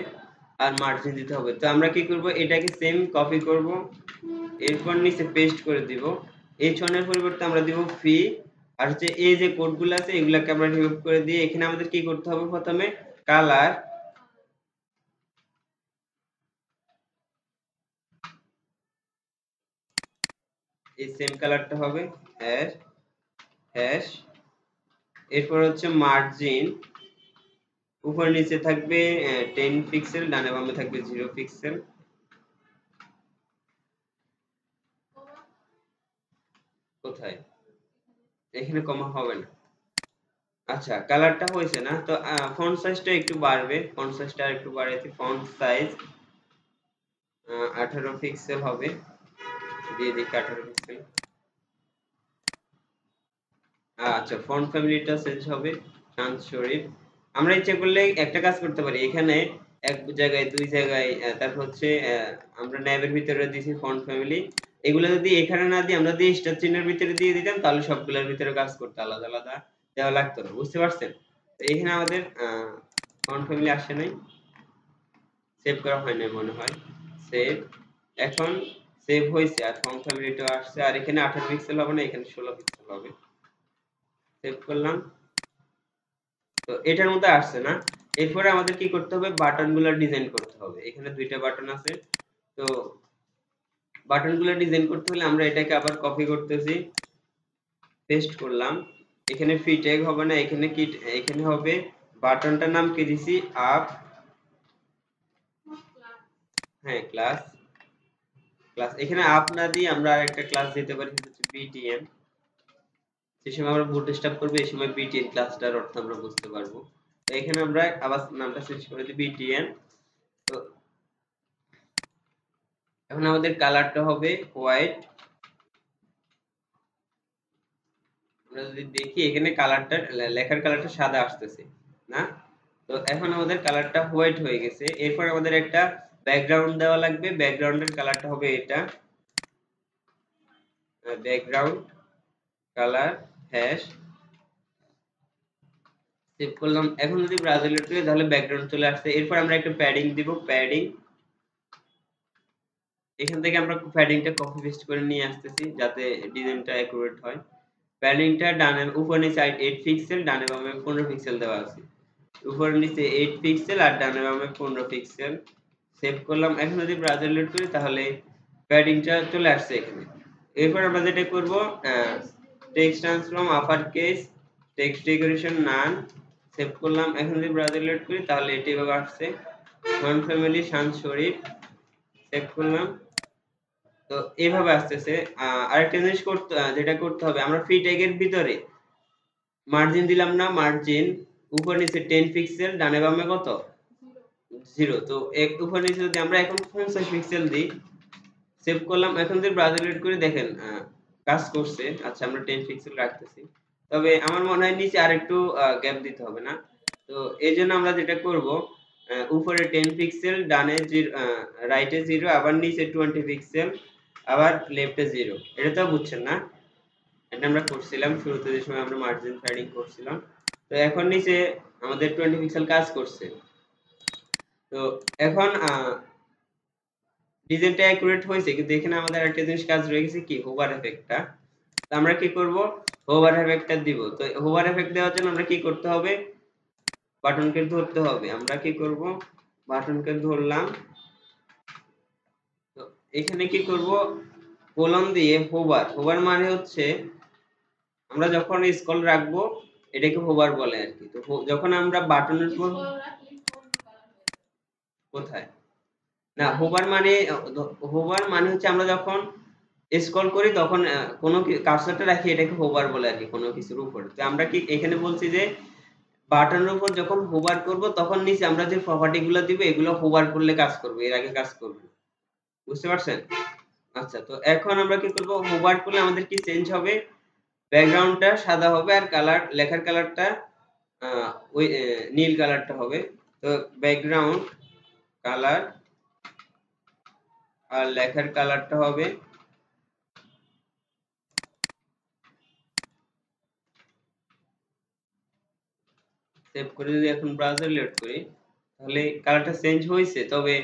S1: আর মার্জিন দিতে হবে। তো আমরা কি করব, এটাকে সেম কপি করব, এরপর নিচে পেস্ট করে দিব। এইচ ওয়ান এর পরিবর্তে আমরা দিব ফি। আর হচ্ছে এই যে কোডগুলো আছে এগুলাকে আমরা রিমুভ করে দিয়ে এখানে আমাদের কি করতে হবে, প্রথমে কালার এই সেম কালারটা হবে হ্যাশ হ্যাশ। এরপর হচ্ছে মার্জিন উপর নিচে থাকবে 10 পিক্সেল, ডানে বামে থাকবে 0 পিক্সেল। কোথায়, এখানে কমা হবে না। আচ্ছা, কালারটা হয়েছে না, তো ফন্ট সাইজটা একটু বাড়বে, ফন্ট সাইজটা একটু বাড়াইতে ফন্ট সাইজ 18 পিক্সেল হবে, দিয়ে দিই 18 পিক্সেল। আচ্ছা, ফন্ট ফ্যামিলিটা চেঞ্জ হবে শান্ত শরীফ। আমরা ইচ্ছা করলে একটা কাজ করতে পারি, এখানে এক জায়গায় দুই জায়গায় তারপর হচ্ছে আমরা ন্যাবের ভিতরে দিয়েছি ফন্ট ফ্যামিলি, এগুলো যদি এখানে না দিয়ে আমরা যদি স্টার চিহ্নের ভিতরে দিয়ে দিতাম তাহলে সবগুলোর ভিতরে কাজ করতে আলাদা আলাদা দেওয়া লাগতো না, বুঝতে পারছেন? তো এখানে আমাদের ফন্ট ফ্যামিলি আসে নাই, সেভ করা হয় নাই মনে হয়। সেভ, এখন সেভ হয়েছে আর ফন্ট ফ্যামিলিটা আসছে। আর এখানে 18 পিক্সেল হবে না, এখানে 16 পিক্সেল হবে। সেভ করলাম। তো এটার মধ্যে আসছে না। এরপরে আমাদের কি করতে হবে, বাটনগুলো ডিজাইন করতে হবে। এখানে দুইটা বাটন আছে, তো বাটনগুলো ডিজাইন করতে হলে আমরা এটাকে আবার কপি করতেছি, পেস্ট করলাম। এখানে ফি ট্যাগ হবে না, এখানে কি, এখানে হবে বাটনটার নাম কি দিছি, আপ, হ্যাঁ ক্লাস, ক্লাস এখানে আপ না দিয়ে আমরা আরেকটা ক্লাস দিতে পারি, সেটা হচ্ছে বিটিএম। যে সময় আমরা বুটস্ট্র্যাপ করব এই সময় বিটিএম ক্লাসটার অর্থ আমরা বুঝতে পারবো। তো এখানে আমরা আবার নামটা চেঞ্জ করে দিই বিটিএম। তো এখন আমাদের কালারটা হবে হোয়াইট। আমরা যদি দেখি এখানে কালারটা, লেখার কালারটা সাদা আসতেছে না। তো এখন আমাদের কালারটা হোয়াইট হয়ে গেছে। এরপর আমাদের একটা ব্যাকগ্রাউন্ড দেওয়া লাগবে, ব্যাকগ্রাউন্ডের কালারটা হবে এটা, ব্যাকগ্রাউন্ড কালার হ্যাশ। সেভ করলাম। এখন যদি ব্রাউজার লোড করি তাহলে ব্যাকগ্রাউন্ড চলে আসছে। এরপর আমরা একটা প্যাডিং দিব, প্যাডিং। এখান থেকে আমরা প্যাডিংটা কপি পেস্ট করে নিয়ে আসতেছি যাতে ডিজাইনটা অ্যাকুরেট হয়। প্যাডিংটা ডানে উপর নিচে 8 পিক্সেল, ডানে বামে 15 পিক্সেল দেওয়া আছে। উপর নিচে 8 পিক্সেল আর ডানে বামে 15 পিক্সেল। সেভ করলাম। এখন যদি ব্রাউজার লোড করি তাহলে প্যাডিংটা চলে আসছে এখানে। এরপর আমরা যেটা করব, text transform upper case, text decoration নান। সেভ করলাম। এখন যদি ব্রাউজার লোড করি তাহলে এটি এভাবে আসছে, ফন্ট ফ্যামিলি শান্ত শরীফ। সেভ করলাম। তো এইভাবে আসতেছে। আরেকটা জিনিস করতে, যেটা করতে হবে, আমরা ফ্রি ট্যাগের ভিতরে মার্জিন দিলাম না, মার্জিন উপর নিচে 10 পিক্সেল, ডানে বামে কত 0। তো এক উপর নিচে যদি আমরা এখন 50 পিক্সেল দিই, সেভ করলাম। এখন যদি ব্রাউজার লোড করে দেখেন কাজ করছে। আচ্ছা, আমরা 10 পিক্সেল রাখতেছি, তবে আমার মনে হয় নিচে আরেকটু গ্যাপ দিতে হবে না। তো এইজন্য আমরা যেটা করব, উপরে 10 পিক্সেল, ডানে 0, রাইটে 0, আবার নিচে 20 পিক্সেল, আবার লেফটে 0। এটা তো বুঝছেন না? এটা আমরা করছিলাম শুরুতে যে সময় আমরা মার্জিন প্যাডিং করছিলাম। তো এখন নিচে আমাদের 20 পিক্সেল কাজ করছে। তো এখন ডিজাইনটা অ্যাকুরেট হয়েছে, কিন্তু এখানে আমাদের একটা জিনিস কাজ রয়ে গেছে, কি হোভার এফেক্টটা। তো আমরা কি করব, হোভার এফেক্টটা দিব। তো হোভার এফেক্ট দেওয়ার জন্য আমরা কি করতে হবে, বাটনকে ধরতে হবে। আমরা কি করব, বাটনকে ধরলাম। তো এখানে কি করব, কোলন দিয়ে হোভার মানে হচ্ছে আমরা যখন স্ক্রল রাখবো এটাকে হোভার বলে আর কি। তো যখন আমরা বাটনের উপর কোথায় না, হোভার মানে হচ্ছে আমরা যখন স্ক্রল করি তখন কোনো কার্সরটা রাখি এটাকে হোভার বলে আর কি, কোনো কিছুর উপরে। তো আমরা কি এখানে বলছি যে বাটনের উপর যখন হোভার করব তখন নিচে আমরা যে প্রপার্টি গুলো দিব এগুলো হোভার করলে কাজ করবে, এর আগে কাজ করবে। বুঝতে পারছেন? আচ্ছা, তো এখন আমরা কি করব, হোভার করলে আমাদের কি চেঞ্জ হবে, ব্যাকগ্রাউন্ডটা সাদা হবে আর লেখার কালারটা ওই নীল কালারটা হবে। তো ব্যাকগ্রাউন্ড কালার আর লেখার কালারটা হবে সেভ করে যদি এখন ব্রাউজার লোড করি তাহলে কালারটা চেঞ্জ হয়েছে, তবে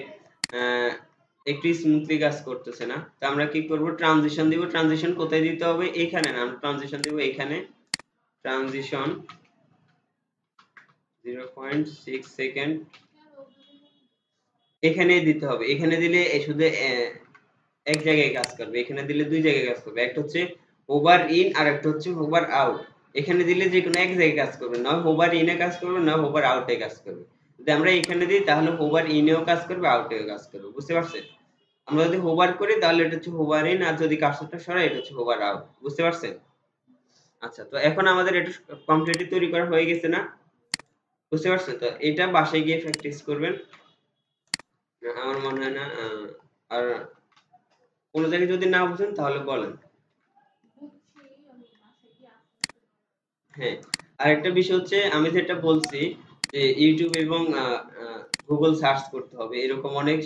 S1: একটু স্মুথলি কাজ করতেছে না। তো আমরা কি করব, ট্রানজিশন দিব। ট্রানজিশন কোথায় দিতে হবে, এখানে না, আমরা ট্রানজিশন দিব এখানে। ট্রানজিশন 0.6 সেকেন্ড এখানেই দিতে হবে। এখানে দিলে শুধু এক জায়গায় কাজ করবে, এখানে দিলে দুই জায়গায় কাজ করবে। একটা হচ্ছে হোভার ইন আর একটা হচ্ছে হোভার আউট। এখানে দিলে যে কোনো এক জায়গায় কাজ করবে, না হোভার ইনে কাজ করবে না হোভার আউটে কাজ করবে। যদি আমরা এখানে দিই তাহলে হোভার ইনেও কাজ করবে আউটেও কাজ করবে। বুঝতে পারছেন? আমরা যদি হোভার করি তাহলে এটা হচ্ছে হোভার ইন, আর যদি কার্সরটা সরাই এটা হচ্ছে হোভার আউট। বুঝতে পারছেন? আচ্ছা, তো এখন আমাদের এটা কমপ্লিটলি তৈরি করা হয়ে গেছে না? বুঝতে পারছেন? তো এটা বাসায় গিয়ে প্র্যাকটিস করবেন। আমার মনে হয় না আর কোনো জায়গায় যদি না বুঝেন তাহলে বলেন। হ্যাঁ, আরেকটা বিষয় হচ্ছে আমি যেটা বলছি যে ইউটিউব এবং গুগল সার্চ করতে হবে, এরকম অনেক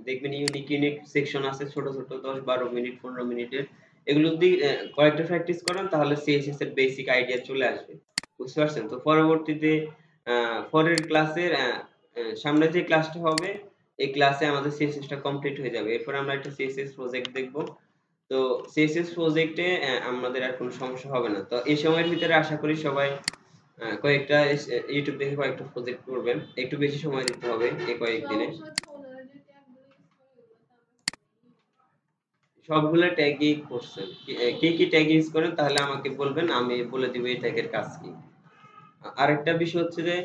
S1: দেখবেন ইউনিক ইউনিক সেকশন আছে, ছোট ছোট 10-12 মিনিট 15 মিনিটের। এগুলো যদি কয়েকটা প্র্যাকটিস করেন তাহলে সিএসএস এর বেসিক আইডিয়া চলে আসবে। বুঝতে পারছেন? তো পরবর্তীতে পরের ক্লাসের সামনে যে ক্লাসটা হবে এই ক্লাসে আমাদের সিএসএস টা কমপ্লিট হয়ে যাবে। এরপর আমরা একটা সিএসএস প্রজেক্ট দেখব। তো সিএসএস প্রজেক্টে আমাদের আর কোনো সমস্যা হবে না। তো এই সময়ের ভিতরে আশা করি সবাই কয়েকটা ইউটিউব দেখে কয়েকটা প্রজেক্ট করবেন। একটু বেশি সময় দিতে হবে এই কয়েকদিনে। সবগুলা ট্যাগই করছেন, কি কি ট্যাগ ইউজ করেন তাহলে আমাকে বলবেন, আমি বলে দিব এই ট্যাগের কাজ কি। আরেকটা বিষয় হচ্ছে যে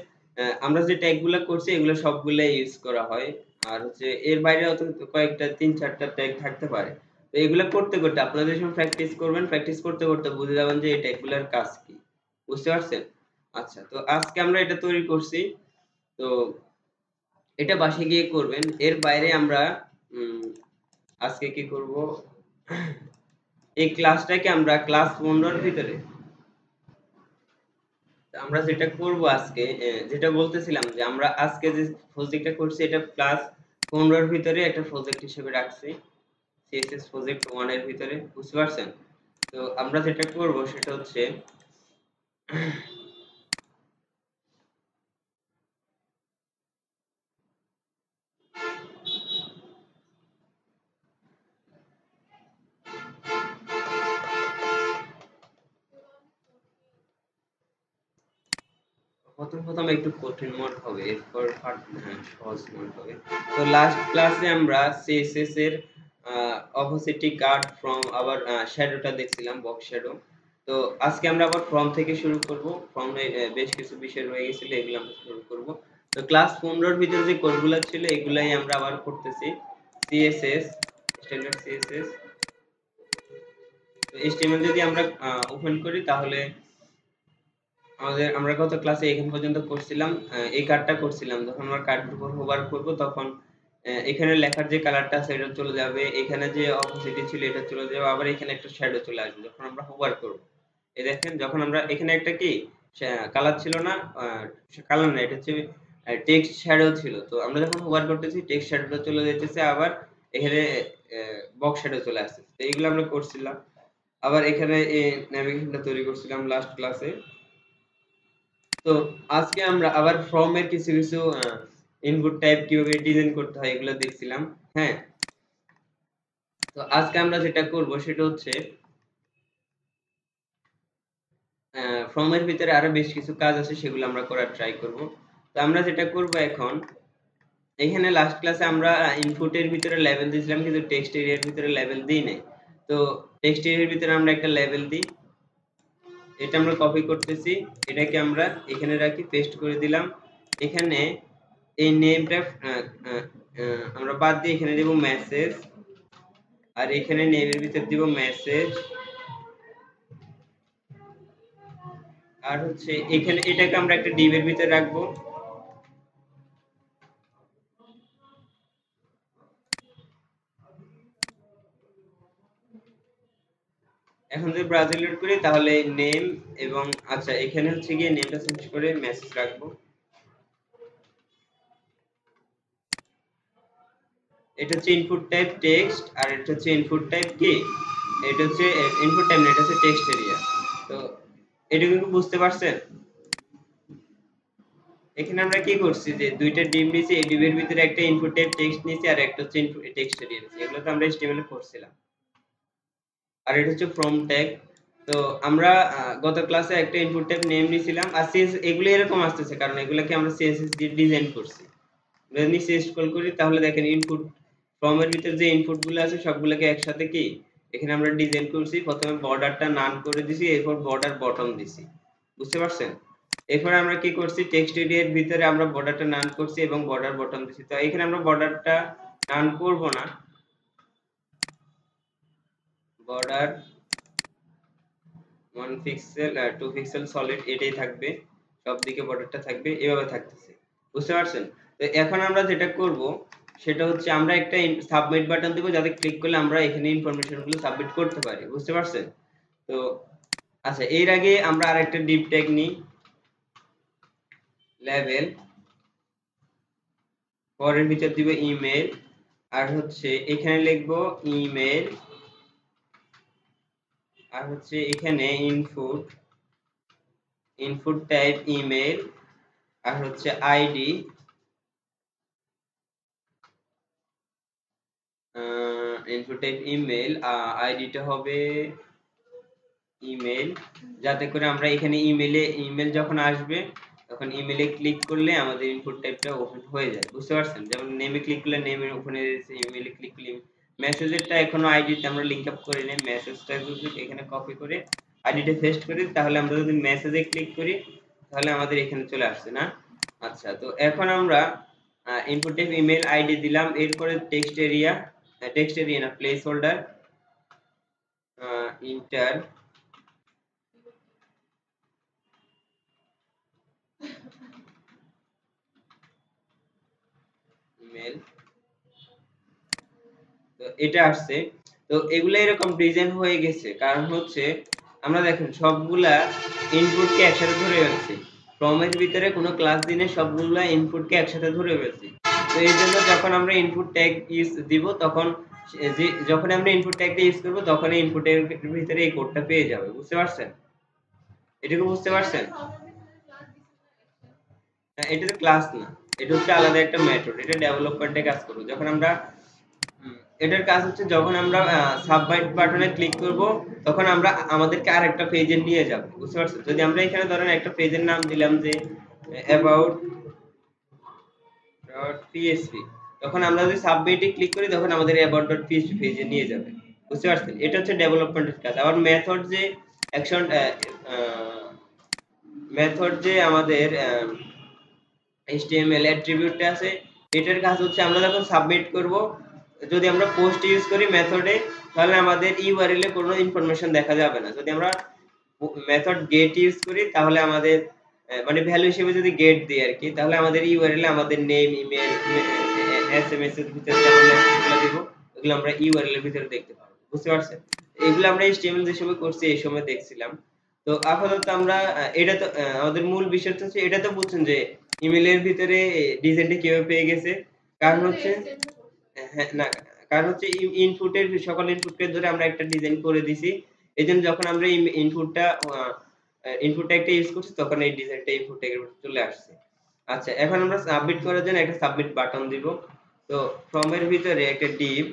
S1: আমরা যে ট্যাগ গুলা করছি এগুলো সবগুলাই ইউজ করা হয়। আর হচ্ছে এর বাইরে হয়তো কয়েকটা 3-4টা ট্যাগ থাকতে পারে। তো এগুলা করতে করতে আপনাদের যখন প্র্যাকটিস করবেন, প্র্যাকটিস করতে করতে বুঝে যাবেন যে এই ট্যাগ গুলার কাজ কি। বুঝতে পারছেন? আচ্ছা, তো আজকে আমরা এটা তৈরি করছি। তো এটা বাসায় গিয়ে করবেন। এর বাইরে আমরা আজকে কি করব, এই ক্লাসটাকে আমরা ক্লাস 15 এর ভিতরে আমরা যেটা করব আজকে, যেটা বলতেছিলাম যে আমরা আজকে যে প্রজেক্টটা করছি এটা ক্লাস 15 এর ভিতরে একটা প্রজেক্ট হিসেবে রাখছি, সিএসএস প্রজেক্ট 1 এর ভিতরে। বুঝতে পারছেন? তো আমরা যেটা করব সেটা হচ্ছে প্রথম একটু কঠিন মোড হবে, এরপর সহজ মোড হবে। তো লাস্ট ক্লাসে আমরা সিএসএস এর অপোসিটি কার্ড ফ্রম আবার শ্যাডোটা দেখছিলাম, বক্স শ্যাডো। তো আজকে আমরা আবার ফ্রম থেকে শুরু করব। ফ্রমে বেশ কিছু বিষয় রয়ে গেছিল, এগুলো আমরা শুরু করব। তো ক্লাস 15 এর ভিতরে যে কোডগুলো ছিল এগুলাই আমরা আবার করতেছি। CSS, standard CSS. তো এইচটিএমএল যদি আমরা ওপেন করি তাহলে আমরা গত ক্লাসে এখান পর্যন্ত করছিলাম, এই কার্ডটা করছিলাম। যখন আমরা কার্ডের উপর হোভার করব তখন এখানে লেখার যে কালারটা আছে এটা চলে যাবে, এখানে যে অপোসিটি ছিল এটা চলে যাবে, আবার এখানে একটা শ্যাডো চলে আসবে যখন আমরা হোভার করব। এই দেখেন যখন আমরা এখানে একটা কি কালার ছিল না, কালার না, এটা হচ্ছে টেক্সট শ্যাডো ছিল। তো আমরা যখন হোভার করতেছি টেক্সট শ্যাডোটা চলে যাইতেছে, আবার এখানে বক্স শ্যাডো চলে আসছে। তো এইগুলো আমরা করছিলাম। আবার এখানে এই নেভিগেশনটা তৈরি করছিলাম লাস্ট ক্লাসে। তো আজকে আমরা আবার ফর্ম এর কিছু কিছু ইনপুট টাইপ কিভাবে ডিজাইন করতে হয় এগুলো দেখছিলাম। হ্যাঁ, তো আজকে আমরা যেটা করব সেটা হচ্ছে ফর্ম এর ভিতরে আরো বেশ কিছু কাজ আছে সেগুলো আমরা করার ট্রাই করব। তো আমরা যেটা করব এখন এখানে লাস্ট ক্লাসে আমরা ইনপুটের ভিতরে লেভেল দিয়েছিলাম কিন্তু টেক্সট এরিয়ার ভিতরে লেভেল দিই নাই। তো টেক্সট এরিয়ার ভিতরে আমরা একটা লেভেল দিই, এটা আমরা কপি করতেছি, এটাকে আমরা এখানে রাখি, পেস্ট করে দিলাম। এখানে এই নেমটা আমরা বাদ দিয়ে এখানে দেব মেসেজ, আর এখানে নেমের ভিতর দিব মেসেজ, আর হচ্ছে এখানে এটাকে আমরা একটা ডিভ এর ভিতরে রাখবো। এখন যদি ব্রাউজার লোড করি তাহলে নেম এবং আচ্ছা এখানে হচ্ছে গিয়ে নেমটা চেঞ্জ করে মেসেজ রাখবো। এটা হচ্ছে ইনপুট টাইপ টেক্সট, আর এটা হচ্ছে ইনপুট টাইপ কি, এটা হচ্ছে ইনপুট টাইপ না, এটা হচ্ছে টেক্সট এরিয়া। তো এটা কিন্তু বুঝতে পারছেন? এখানে আমরা কি করছি যে দুইটা ডিভ নিয়েছি, এই ডিভের ভিতরে একটা ইনপুট টাইপ টেক্সট নিয়েছি আর একটা হচ্ছে ইনপুট টেক্সট এরিয়া নিয়েছি। এগুলো তো আমরা HTML এ করছিলাম। আর এটা হচ্ছে ফ্রম ট্যাগ। তো আমরা গত ক্লাসে একটা ইনপুট টাইপ নেম নিয়েছিলাম, আর সিএস এগুলো এরকম আসতেছে কারণ এগুলোকে আমরা সিএসএস দিয়ে ডিজাইন করছি। যদি নিচে স্ক্রল করি তাহলে দেখেন ইনপুট ফর্ম এর ভিতরে যে ইনপুট গুলো আছে সবগুলোকে একসাথে কি এখানে আমরা ডিজাইন করছি। প্রথমে বর্ডারটা নান করে দিছি, এরপর বর্ডার বটম দিছি, বুঝতে পারছেন? এরপর আমরা কি করছি, টেক্সট এরিয়ার ভিতরে আমরা বর্ডারটা নান করছি এবং বর্ডার বটম দিছি। তো এখানে আমরা বর্ডারটা নান করব না, বর্ডার 1 পিক্সেল 2 পিক্সেল সলিড এটাই থাকবে, সব দিকে বর্ডারটা থাকবে, এভাবে থাকতেছে, বুঝতে পারছেন? তো এখন আমরা যেটা করব সেটা হচ্ছে আমরা একটা সাবমিট বাটন দেব, যাতে ক্লিক করলে আমরা এখানে ইনফরমেশন গুলো সাবমিট করতে পারি, বুঝতে পারছেন? তো আচ্ছা এর আগে আমরা আরেকটা ডিভ ট্যাগ নিই, লেভেল, পরের ভিতর দিব ইমেল, আর হচ্ছে এখানে লিখবো ইমেল, আর হচ্ছে এখানে ইনপুট, ইনপুট টাইপ ইমেল, আর হচ্ছে আইডি, ইনপুট টাইপ ইমেল, আইডিটা হবে ইমেল, যাতে করে আমরা এখানে ইমেল যখন আসবে তখন ইমেলে ক্লিক করলে আমাদের ইনপুট টাইপটা ওপেন হয়ে যায়, বুঝতে পারছেন? যেমন নেমে ক্লিক করলে নেমে ওপেন হয়ে যাচ্ছে, ইমেলে ক্লিক করলে মেসেজেরটা এখনো আইডিতে আমরা লিংক আপ করি নাই, মেসেজটা যদি এখানে কপি করে আইডিটা পেস্ট করি তাহলে আমরা যদি মেসেজে ক্লিক করি তাহলে আমাদের এখানে চলে আসছে না। আচ্ছা তো এখন আমরা ইনপুট টাইপ ইমেল আইডি দিলাম, এরপরে টেক্সট এরিয়া না প্লেস হোল্ডার ইন্টার ইমেল, তো এটা আসছে। তো এগুলা এরকম ডিজাইন হয়ে গেছে কারণ হচ্ছে আমরা দেখেন সবগুলা ইনপুটকে একসাথে ধরে ফেলছি, ফ্রম এর ভিতরে কোনো ক্লাস দিনে সবগুলা ইনপুটকে একসাথে ধরে ফেলছি। তো এই জন্য যখন আমরা ইনপুট ট্যাগ ইউজ দিব তখন যখন আমরা ইনপুট ট্যাগটা ইউজ করব তখন ইনপুটের ভিতরে এই কোডটা পেয়ে যাবে, বুঝতে পারছেন? এটুকু বুঝতে পারছেন? এটা তো ক্লাস না, এটা হচ্ছে আলাদা একটা মেথড, এটা ডেভেলপমেন্টে কাজ করবে। যখন আমরা এটার কাজ হচ্ছে যখন আমরা সাবমিট বাটনে ক্লিক করব তখন আমরা আমাদেরকে আরেকটা পেজে নিয়ে যাবে, বুঝতে পারছেন? যদি আমরা এখানে ধরেন একটা পেজের নাম দিলাম যে about.php, তখন আমরা যদি সাবমিটে ক্লিক করি তখন আমাদের about.php পেজে নিয়ে যাবে, বুঝতে পারছেন? এটা হচ্ছে ডেভেলপমেন্টের কাজ। আবার মেথড যে অ্যাকশন মেথড যে আমাদের HTML অ্যাট্রিবিউটটা আছে, এটার কাজ হচ্ছে আমরা যখন সাবমিট করব যদি আমরা পোস্ট ইউজ করি মেথডে তাহলে আমাদের ইউআরএল এ কোনো ইনফরমেশন দেখা যাবে না। যদি আমরা মেথড গেট ইউজ করি তাহলে আমাদের মানে ভ্যালু হিসেবে যদি গেট দিই আর কি, তাহলে আমাদের ইউআরএল এ আমাদের নেম, ইমেল, এসএমএস এর ভিতরে যেমন মেসেজগুলো দিব ওগুলো আমরা ইউআরএল এর ভিতরে দেখতে পারবো, বুঝতে পারছেন? এগুলো আমরা HTML যে সময় করছি এই সময় দেখছিলাম। তো আপাতত আমরা এটা তো আমাদের মূল বিষয় হচ্ছে এটা তো বুঝছেন যে ইমেলের ভিতরে ডিজাইনটা কিভাবে পেয়ে গেছে। কারণ হচ্ছে হ্যাঁ না, কারণ হচ্ছে ইনপুটের সকল ইনপুটকে ধরে আমরা একটা ডিজাইন করে দিছি। এইজন্য যখন আমরা ইনপুট একটা ইউজ করছি তখন এই ডিজাইনটা ইনপুট ট্যাগের ভিতরে চলে আসছে। আচ্ছা এখন আমরা সাবমিট করার জন্য একটা সাবমিট বাটন দিব। তো ফর্ম এর ভিতরে একটা ডিভ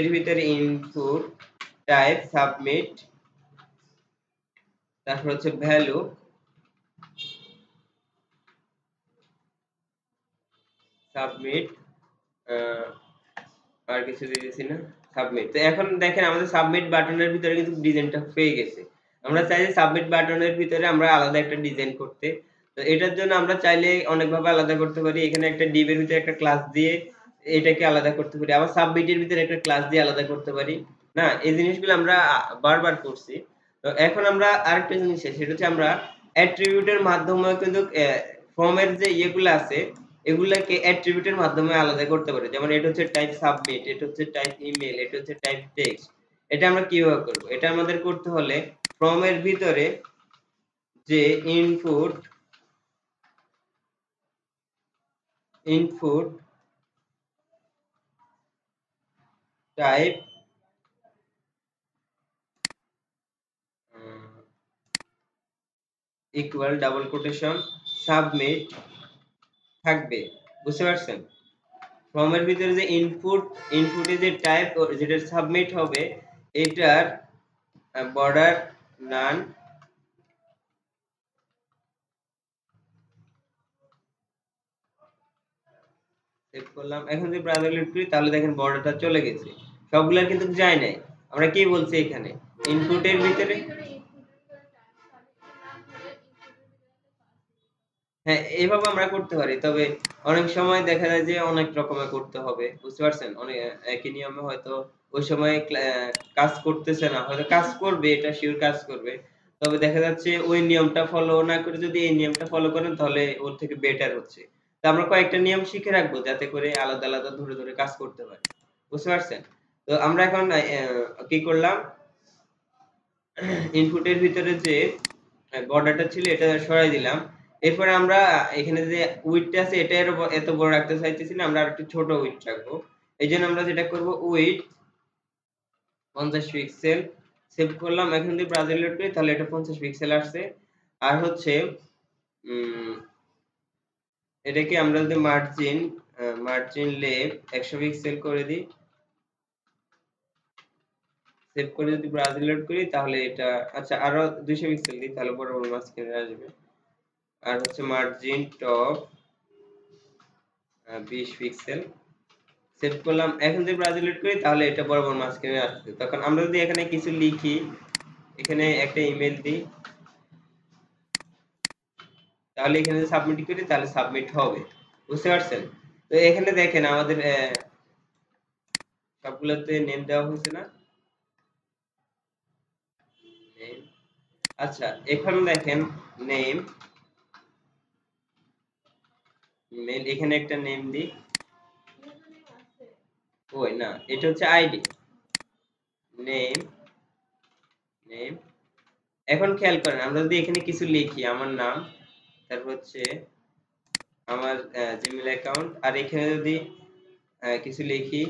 S1: এর ভিতরে ইনপুট টাইপ সাবমিট, তারপর হচ্ছে ভ্যালু, সাবমিট, আর কিছু দিয়েছি না, সাবমিট। তো এখন দেখেন আমাদের সাবমিট বাটনের ভিতরে কিন্তু ডিজাইনটা হয়ে গেছে। আমরা চাইলে সাবমিট বাটনের ভিতরে আমরা আলাদা একটা ডিজাইন করতে, তো এটার জন্য আমরা চাইলে অনেকভাবে আলাদা করতে পারি। এখানে একটা ডিভ এর ভিতরে একটা ক্লাস দিয়ে এটাকে আলাদা করতে পারি, আবার সাবমিটের ভিতরে একটা ক্লাস দিয়ে আলাদা করতে পারি। না, এই জিনিসগুলো আমরা বারবার করছি। তো এখন আমরা আরেকটা জিনিস আছে, সেটা হচ্ছে আমরা অ্যাট্রিবিউটের মাধ্যমে কিন্তু ফর্মের যে ইয়েগুলো আছে এগুলাকে অ্যাট্রিবিউটের মাধ্যমে আলাদা করতে পারি। যেমন এটা হচ্ছে টাইপ সাবমিট, এটা হচ্ছে টাইপ ইমেল, এটা হচ্ছে টাইপ টেক্সট। এটা আমরা কিভাবে করব? এটা আমাদের করতে হলে ফর্মের ভিতরে যে input type equal double quotation submit থাকবে, বুঝতে পারছেন? ফর্মের ভিতরে যে ইনপুটে যে টাইপ যেটা সাবমিট হবে এটার বর্ডার নান, সেভ করলাম। এখন যদি ব্রাউজার লোড করি তাহলে দেখেন বর্ডারটা চলে গেছে, সবগুলা কিন্তু যায় নাই। আমরা কি বলছি এখানে ইনপুটের ভিতরে, হ্যাঁ এইভাবে আমরা করতে পারি। তবে অনেক সময় দেখা যায় যে অনেক রকমের করতে হবে, বুঝতে পারছেন? অনেক একই নিয়মে হয়তো ওই সময় কাজ করতেছে না, হয়তো কাজ করবে, এটা শিওর কাজ করবে। তবে দেখা যাচ্ছে ওই নিয়মটা ফলো না করে যদি এই নিয়মটা ফলো করেন তাহলে ওর থেকে বেটার হচ্ছে। তো আমরা কয়েকটা নিয়ম শিখে রাখবো যাতে করে আলাদা আলাদা ধরে ধরে কাজ করতে পারি, বুঝতে পারছেন? তো আমরা এখন কি করলাম, ইনপুটের ভিতরে যে বর্ডারটা ছিল এটা সরাই দিলাম। এরপরে আমরা এখানে যে উইডথটা আছে এটা এত বড় রাখতে চাইতেছি না, আমরা আরেকটু ছোট উইডথ রাখবো। এইজন্য আমরা যেটা করব উইডথ 50 পিক্সেল, সেভ করলাম। এখন যদি ব্রাউজার লোড করি তাহলে এটা 50 পিক্সেল আসছে। আর হচ্ছে এটাকে আমরা যদি মার্জিন লেফট 100 পিক্সেল করে দিই, সেভ করে যদি ব্রাউজার লোড করি তাহলে এটা, আচ্ছা আরো 200 পিক্সেল দিই তাহলে বরাবর মাঝখানে আসবে। আর হচ্ছে মার্জিন টপ 20 পিক্সেল, সেভ করলাম। এখন যদি ব্রাউজার লোড করি তাহলে এটা বরাবর মাঝখানে আসছে। তখন আমরা যদি এখানে কিছু লিখি, এখানে একটা ইমেল দিই, তাহলে এখানে যদি সাবমিট করি তাহলে সাবমিট হবে, বুঝতে পারছেন? তো এখানে দেখেন আমাদের সবগুলোতে নেম দেওয়া হয়েছে না, নেম। আচ্ছা এখন দেখেন নেম মেল, এখানে একটা নেম দিই, ওই না এটা হচ্ছে আইডি নেম নেম। এখন খেয়াল করেন আমরা যদি এখানে কিছু লিখি, আমার নাম, তারপর হচ্ছে আমার জিমেইল অ্যাকাউন্ট, আর এখানে যদি কিছু লিখি,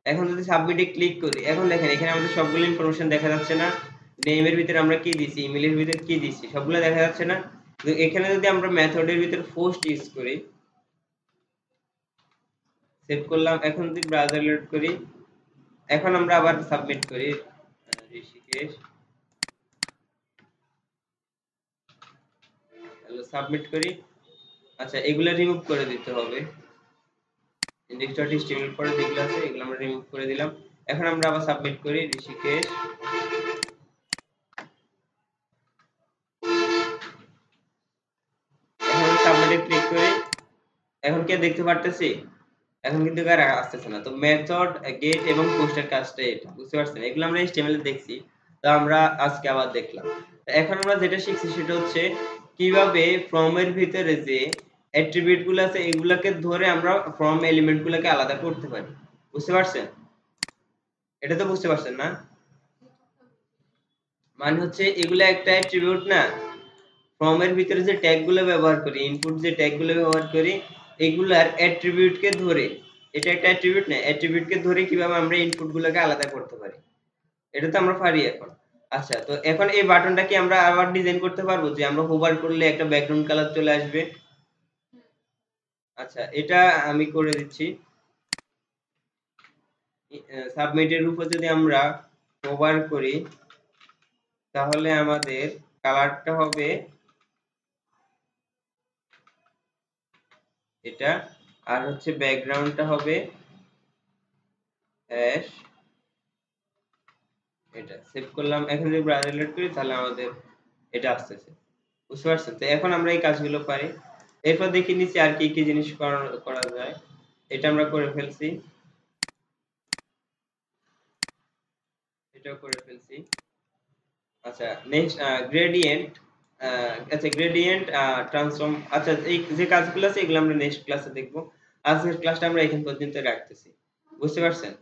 S1: এখন যদি সাবমিটে ক্লিক করি, এখন দেখেন এখানে আমাদের সবগুলো ইনফরমেশন দেখা যাচ্ছে না? নেমের ভিতরে আমরা কি দিছি, ইমেলের ভিতরে কি দিছি, সবগুলো দেখা যাচ্ছে না? তো এখানে যদি আমরা মেথডের ভিতরে পোস্ট ইউজ করি, সেভ করলাম। এখন যদি ব্রাউজার লোড করি, এখন আমরা আবার সাবমিট করি ঋষিকেশ, হ্যালো সাবমিট করি। আচ্ছা এগুলা রিমুভ করে দিতে হবে, index.html পরে যেগুলো আছে এগুলো আমরা রিমুভ করে দিলাম। এখন আমরা আবার সাবমিট করি ঋষিকেশ, এখন সাবমিটে ক্লিক করি। এখন কি দেখতে পারতেছি? এখন কিন্তু আর আসতেছে না। তো মেথড গেট এবং পোস্টের কাজটা এটা, বুঝতে পারছেন? এগুলো আমরা HTML এ দেখছি, তো আমরা আজকে আবার দেখলাম। এখন আমরা যেটা শিখছি সেটা হচ্ছে কিভাবে ফর্মের ভিতরে যে অ্যাট্রিবিউট গুলো আছে এগুলাকে ধরে আমরা ফর্ম এলিমেন্ট গুলোকে আলাদা করতে পারি, বুঝতে পারছেন? এটা তো বুঝতে পারছেন না? মানে হচ্ছে এগুলা একটা অ্যাট্রিবিউট না, ফর্মের ভিতরে যে ট্যাগ গুলো ব্যবহার করি, ইনপুট যে ট্যাগ গুলো ব্যবহার করি, এগুলার অ্যাট্রিবিউট কে ধরে, এটা একটা অ্যাট্রিবিউট না, অ্যাট্রিবিউট কে ধরে কিভাবে আমরা ইনপুট গুলোকে আলাদা করতে পারি, এটা তো আমরা পারি এখন। আচ্ছা তো এখন এই বাটনটা কি আমরা আবার ডিজাইন করতে পারবো যে আমরা হোভার করলে একটা ব্যাকগ্রাউন্ড কালার চলে আসবে? আচ্ছা এটা আমি করে দিচ্ছি। সাবমিটের উপর যদি আমরা হোভার করি তাহলে আমাদের কালারটা হবে এটা, আর হচ্ছে ব্যাকগ্রাউন্ডটা হবে হ্যাশ, এটা সেভ করলাম। এখন যদি ব্রাউজার লোড করি তাহলে আমাদের এটা আসতেছে, বুঝতে পারছেন? তো এখন আমরা এই কাজগুলো পারি। এরপর দেখি নিচে আর কি কি জিনিস করা যায়। এটা আমরা করে ফেলছি, এটাও করে ফেলছি। আচ্ছা নেক্সট গ্রেডিয়েন্ট, আচ্ছা গ্রেডিয়েন্ট ট্রান্সফর্ম, আচ্ছা এই যে কাজগুলো আছে এগুলো আমরা নেক্সট ক্লাসে দেখবো। আজকের ক্লাসটা আমরা এখান পর্যন্ত রাখতেছি, বুঝতে পারছেন?